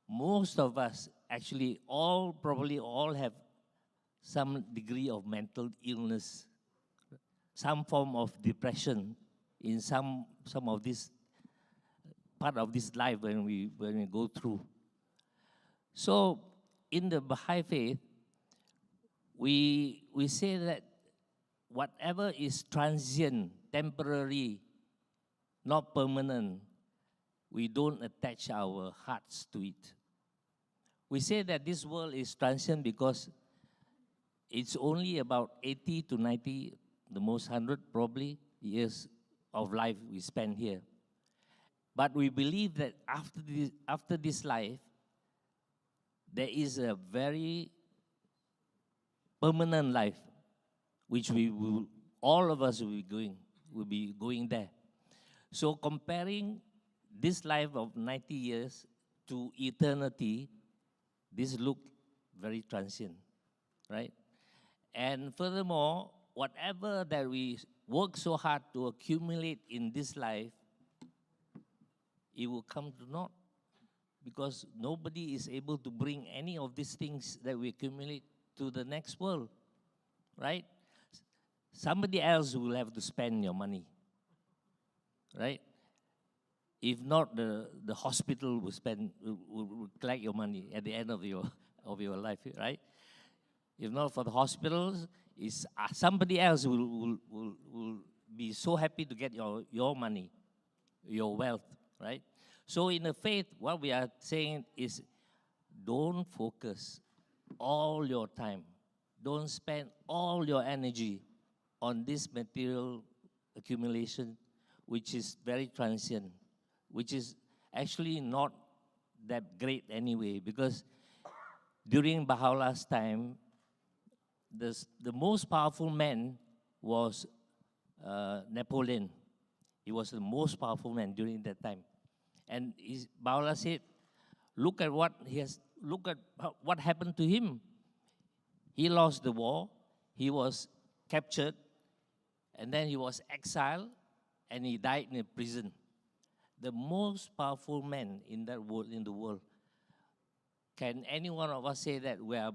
most of us, actually probably all have some degree of mental illness, some form of depression in some of this part of this life when we go through. So in the Baha'i faith, we say that whatever is transient, temporary, not permanent, we don't attach our hearts to it. We say that this world is transient because it's only about 80 to 90, the most 100 probably, years of life we spend here. But we believe that after this life, there is a very permanent life, which all of us will be going there. So comparing this life of 90 years to eternity, this look very transient, right? And furthermore, whatever that we work so hard to accumulate in this life, it will come to naught, because nobody is able to bring any of these things that we accumulate to the next world, right? Somebody else will have to spend your money, right? If not, the hospital will collect your money at the end of your life, right? If not for the hospitals, somebody else will be so happy to get your money, your wealth, right? So in the faith, what we are saying is, don't focus all your time, don't spend all your energy on this material accumulation, which is very transient, which is actually not that great anyway, because during Baha'u'llah's time, the most powerful man was Napoleon. He was the most powerful man during that time. And Baha'u'llah said, look at what happened to him. He lost the war, he was captured, and then he was exiled, and he died in a prison. The most powerful man in the world. Can any one of us say that we are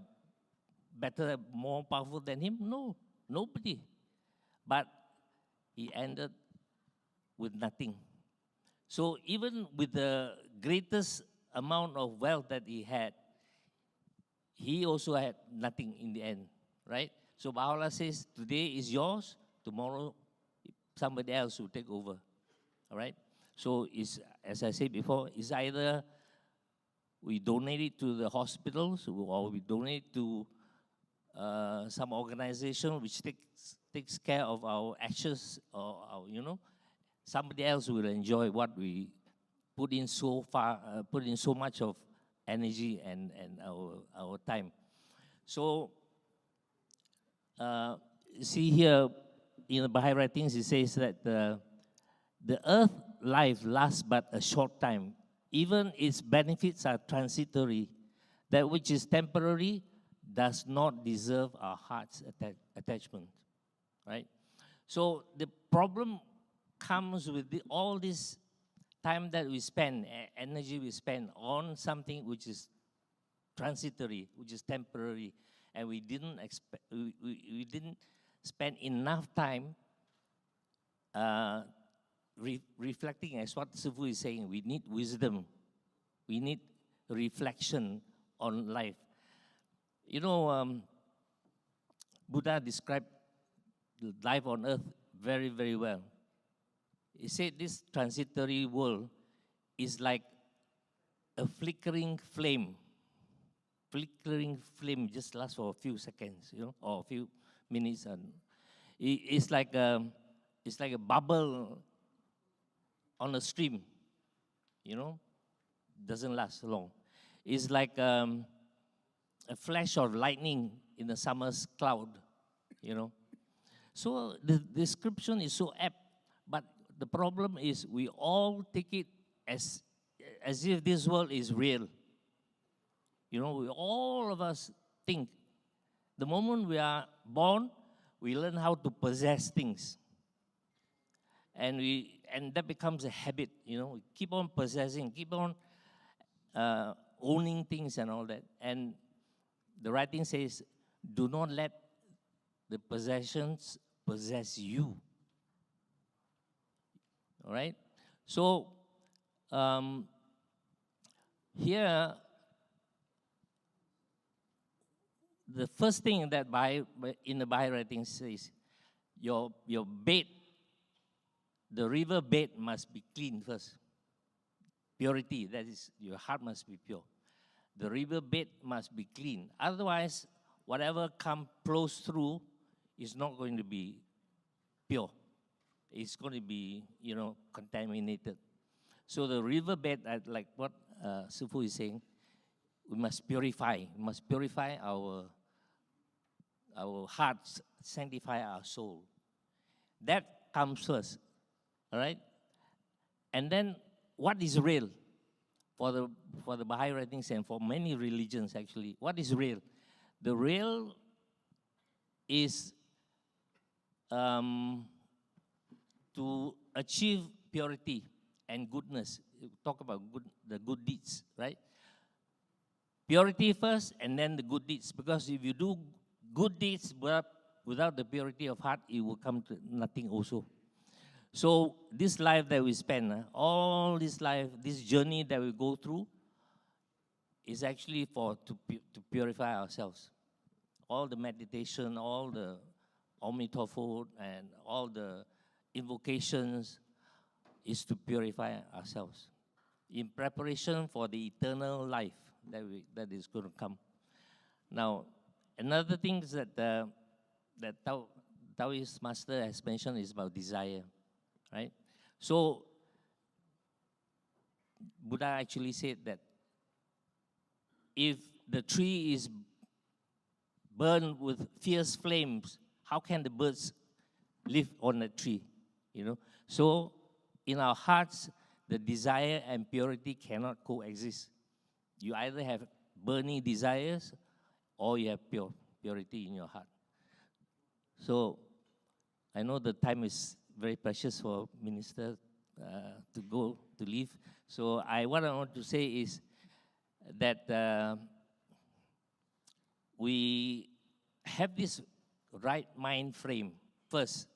better, more powerful than him? No, nobody. But he ended with nothing. So even with the greatest amount of wealth that he had, he also had nothing in the end, right? So Baha'u'llah says, today is yours, tomorrow somebody else will take over, all right? So as I said before, it's either we donate it to the hospitals or we donate to some organization which takes care of our ashes, or our, somebody else will enjoy what we put in so much of energy and our time. So, see here in the Baha'i writings, it says that the earth life lasts but a short time. Even its benefits are transitory. That which is temporary does not deserve our heart's attachment, right? So the problem comes with all this time that we spend, energy we spend on something which is transitory, which is temporary, and we didn't spend enough time reflecting, as what Sifu is saying. We need wisdom. We need reflection on life. You know, Buddha described life on earth very, very well. He said this transitory world is like a flickering flame. Flickering flame just lasts for a few seconds, you know, or a few minutes, and it's like a bubble on a stream, you know, doesn't last long. It's like a flash of lightning in a summer's cloud, you know. So the description is so apt, but the problem is we all take it as if this world is real. You know, all of us think the moment we are born, we learn how to possess things. And that becomes a habit, you know. We keep on possessing, keep on owning things and all that. And the writing says, do not let the possessions possess you. All right? So, here, the first thing that in the Baha'i writing says, your bed, the river bed must be clean first. Purity, that is, your heart must be pure. The river bed must be clean. Otherwise, whatever flows through is not going to be pure. It's going to be, you know, contaminated. So the river bed, like what Sifu is saying, we must purify. We must purify our hearts, sanctify our soul. That comes first, all right? And then, what is real? For the Baha'i writings and for many religions, actually, what is real? The real is to achieve purity and goodness. Talk about the good deeds, right? Purity first, and then the good deeds. Because if you do good deeds without the purity of heart, it will come to nothing also. So this life that we spend, all this life, this journey that we go through, is actually to purify ourselves. All the meditation, all the Om-Topho, and all the invocations is to purify ourselves in preparation for the eternal life that is going to come. Now, another thing is that Taoist master has mentioned is about desire, right? So Buddha actually said that if the tree is burned with fierce flames, how can the birds live on the tree? You know. So in our hearts, the desire and purity cannot coexist. You either have burning desires or you have purity in your heart. So I know the time is very precious for minister to leave. So what I want to say is that we have this right mind frame first,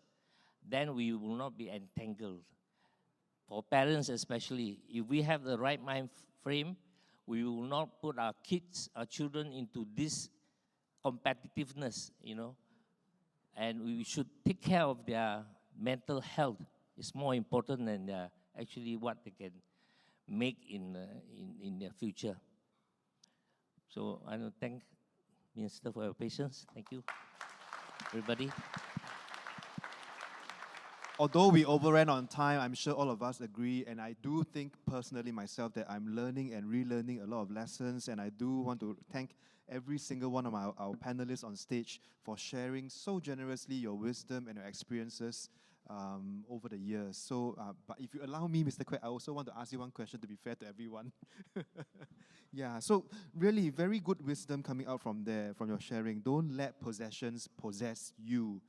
then we will not be entangled. For parents especially, if we have the right mind frame, we will not put our kids, our children into this competitiveness, you know, and we should take care of their mental health. It's more important than actually what they can make in their future. So I want to thank Minister for your patience. Thank you, everybody. although we overran on time, I'm sure all of us agree, and I do think personally myself that I'm learning and relearning a lot of lessons, and I do want to thank every single one of our panelists on stage for sharing so generously your wisdom and your experiences over the years. So, but if you allow me, Mr. Kwek, I also want to ask you one question to be fair to everyone. Yeah, so really very good wisdom coming out from there, from your sharing. Don't let possessions possess you.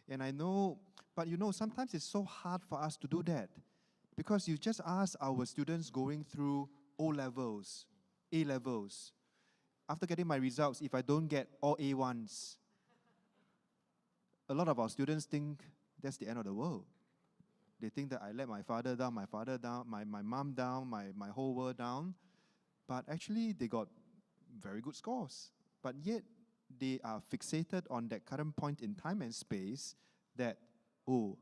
And I know, but you know, sometimes it's so hard for us to do that because you just ask our students going through O-levels, A-levels. After getting my results, if I don't get all A1s, a lot of our students think that's the end of the world. They think that I let my father down, my mom down, my whole world down. But actually, they got very good scores. But yet, they are fixated on that current point in time and space that, oh,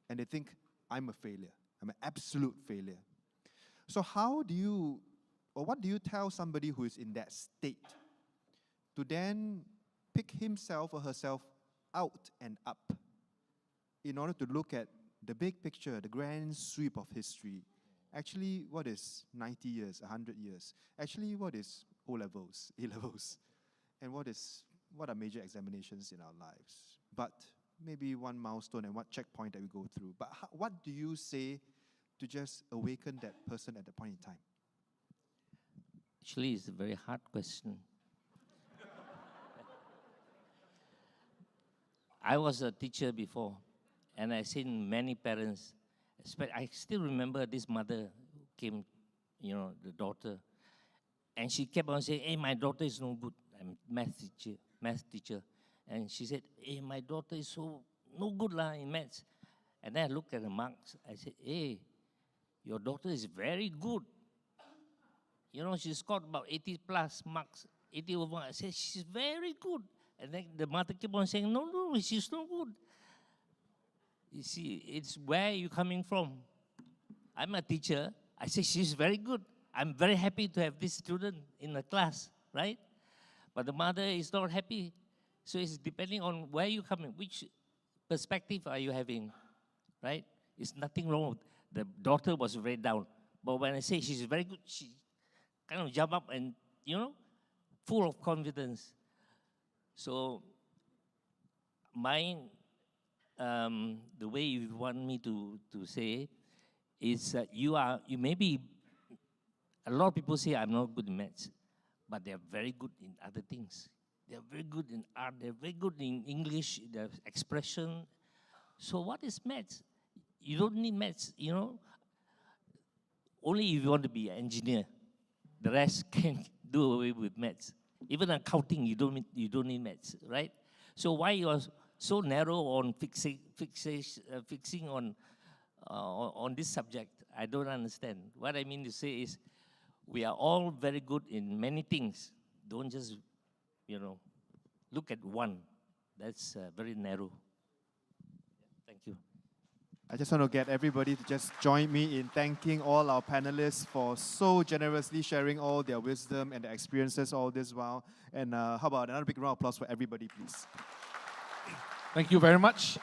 and they think, I'm a failure. I'm an absolute failure. So how do you, or what do you tell somebody who is in that state to then pick himself or herself out and up in order to look at the big picture, the grand sweep of history? Actually, what is 90 years, 100 years? Actually, what is O-levels, A-levels? And what are major examinations in our lives? But maybe one milestone and what checkpoint that we go through. But what do you say to just awaken that person at the point in time? Actually, it's a very hard question. I was a teacher before, and I've seen many parents. I still remember this mother came, the daughter, and she kept on saying, hey, my daughter is no good. I'm a math teacher. And she said, hey, my daughter is so no good in maths. And then I looked at the marks. I said, hey, your daughter is very good. She scored about 80 plus marks, 80 over. I said, she's very good. And then the mother kept on saying, no, she's no good. You see, it's where you're coming from. I'm a teacher. I say she's very good. I'm very happy to have this student in the class, right? But the mother is not happy. So it's depending on where you're coming, which perspective are you having, right? It's nothing wrong. The daughter was very down. But when I say she's very good, she kind of jump up and, full of confidence. So the way you want me to say is that you may be, a lot of people say I'm not good in maths, but they're very good in other things. They're very good in art, they're very good in English, their expression. So what is maths? You don't need maths, Only if you want to be an engineer. The rest can do away with maths. Even accounting, you don't need maths, right? So why you are so narrow on fixing on this subject? I don't understand. What I mean to say is, we are all very good in many things. Don't just, look at one. That's very narrow. Thank you. I just want to get everybody to just join me in thanking all our panelists for so generously sharing all their wisdom and their experiences all this while. And how about another big round of applause for everybody, please? Thank you very much.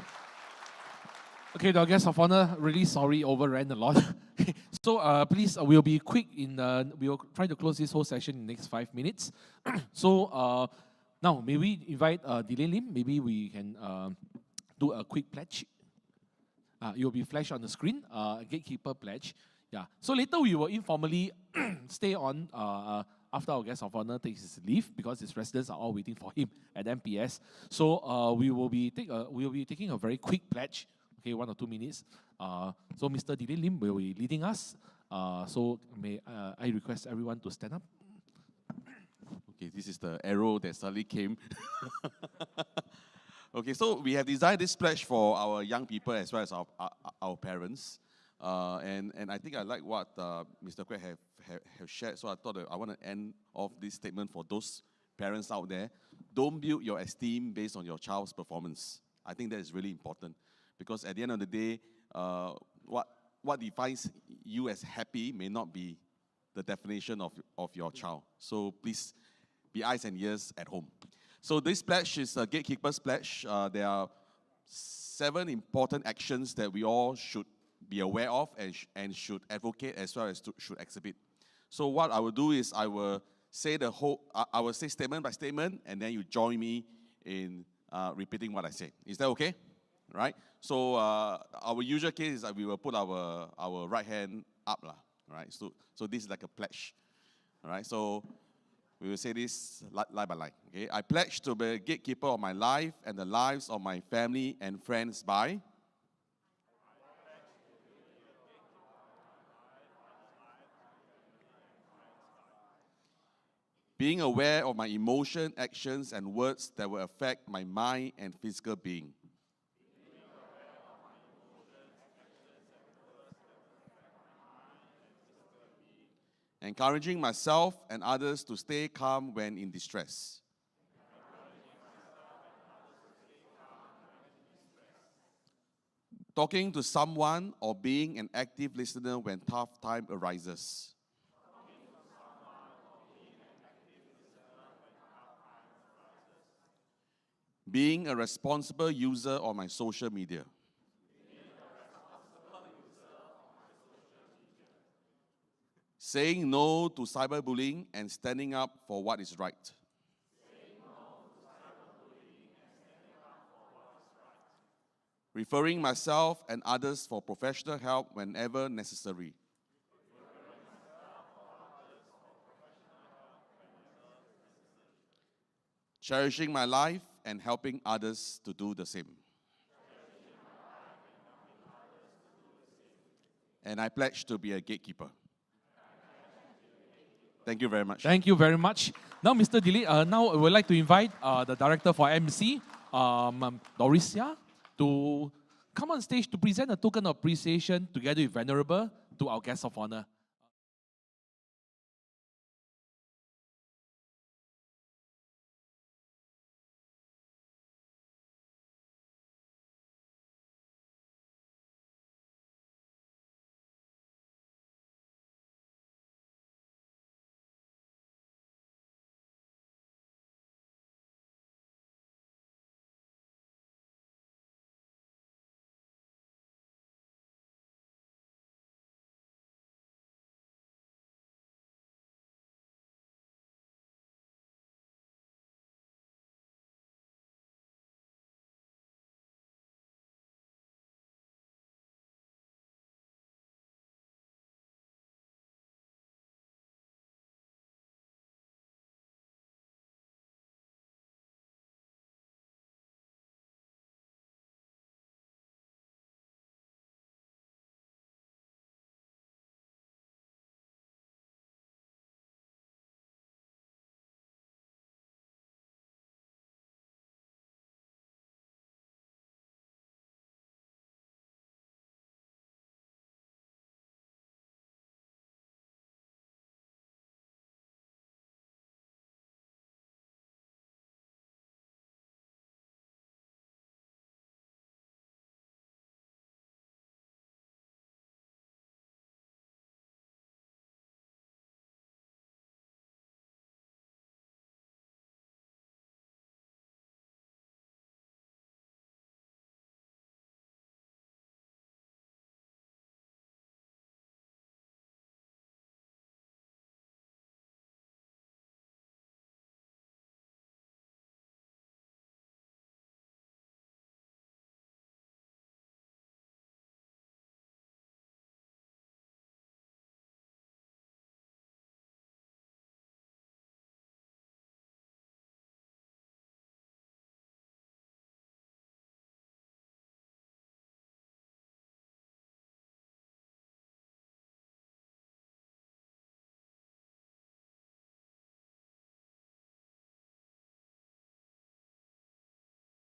Okay, our guests of honor, really sorry, overran a lot. So please, we'll be quick we'll try to close this whole session in the next 5 minutes. So now, may we invite Delane Lim? Maybe we can do a quick pledge. It will be flashed on the screen, gatekeeper pledge. Yeah. So later we will informally stay on after our guest of honor takes his leave because his residents are all waiting for him at MPS. So we will be taking a very quick pledge. Okay, 1 or 2 minutes. So Mr. Delane Lim will be leading us. So may I request everyone to stand up. Okay, this is the arrow that suddenly came. Okay, so we have designed this pledge for our young people as well as our parents. And I think I like what Mr. Kwek have shared, so I thought that I want to end off this statement for those parents out there. Don't build your esteem based on your child's performance. I think that is really important because at the end of the day, what defines you as happy may not be the definition of your child. So please be eyes and ears at home. So this pledge is a gatekeeper's pledge. There are 7 important actions that we all should be aware of and should advocate as well as should exhibit. So what I will do is I will say I will say statement by statement, and then you join me in repeating what I say. Is that okay? Right? So our usual case is that we will put our right hand up, right? So this is like a pledge. All right? So we will say this line by line. Okay? I pledge to be a gatekeeper of my life and the lives of my family and friends by. Being aware of my emotion, actions, and words that will affect my mind and physical being. Encouraging myself and others to stay calm when in distress. Talking to someone or being an active listener when tough time arises. Being a responsible user of my social media. Saying no to cyberbullying and standing up for what is right. Referring myself and others for professional help whenever necessary. Cherishing my life and helping others to do the same. And I pledge to be a gatekeeper. Thank you very much. Thank you very much. Now, Mr. Dilip, now I would like to invite the director for MC, Dorisia, to come on stage to present a token of appreciation together with Venerable to our guest of honor.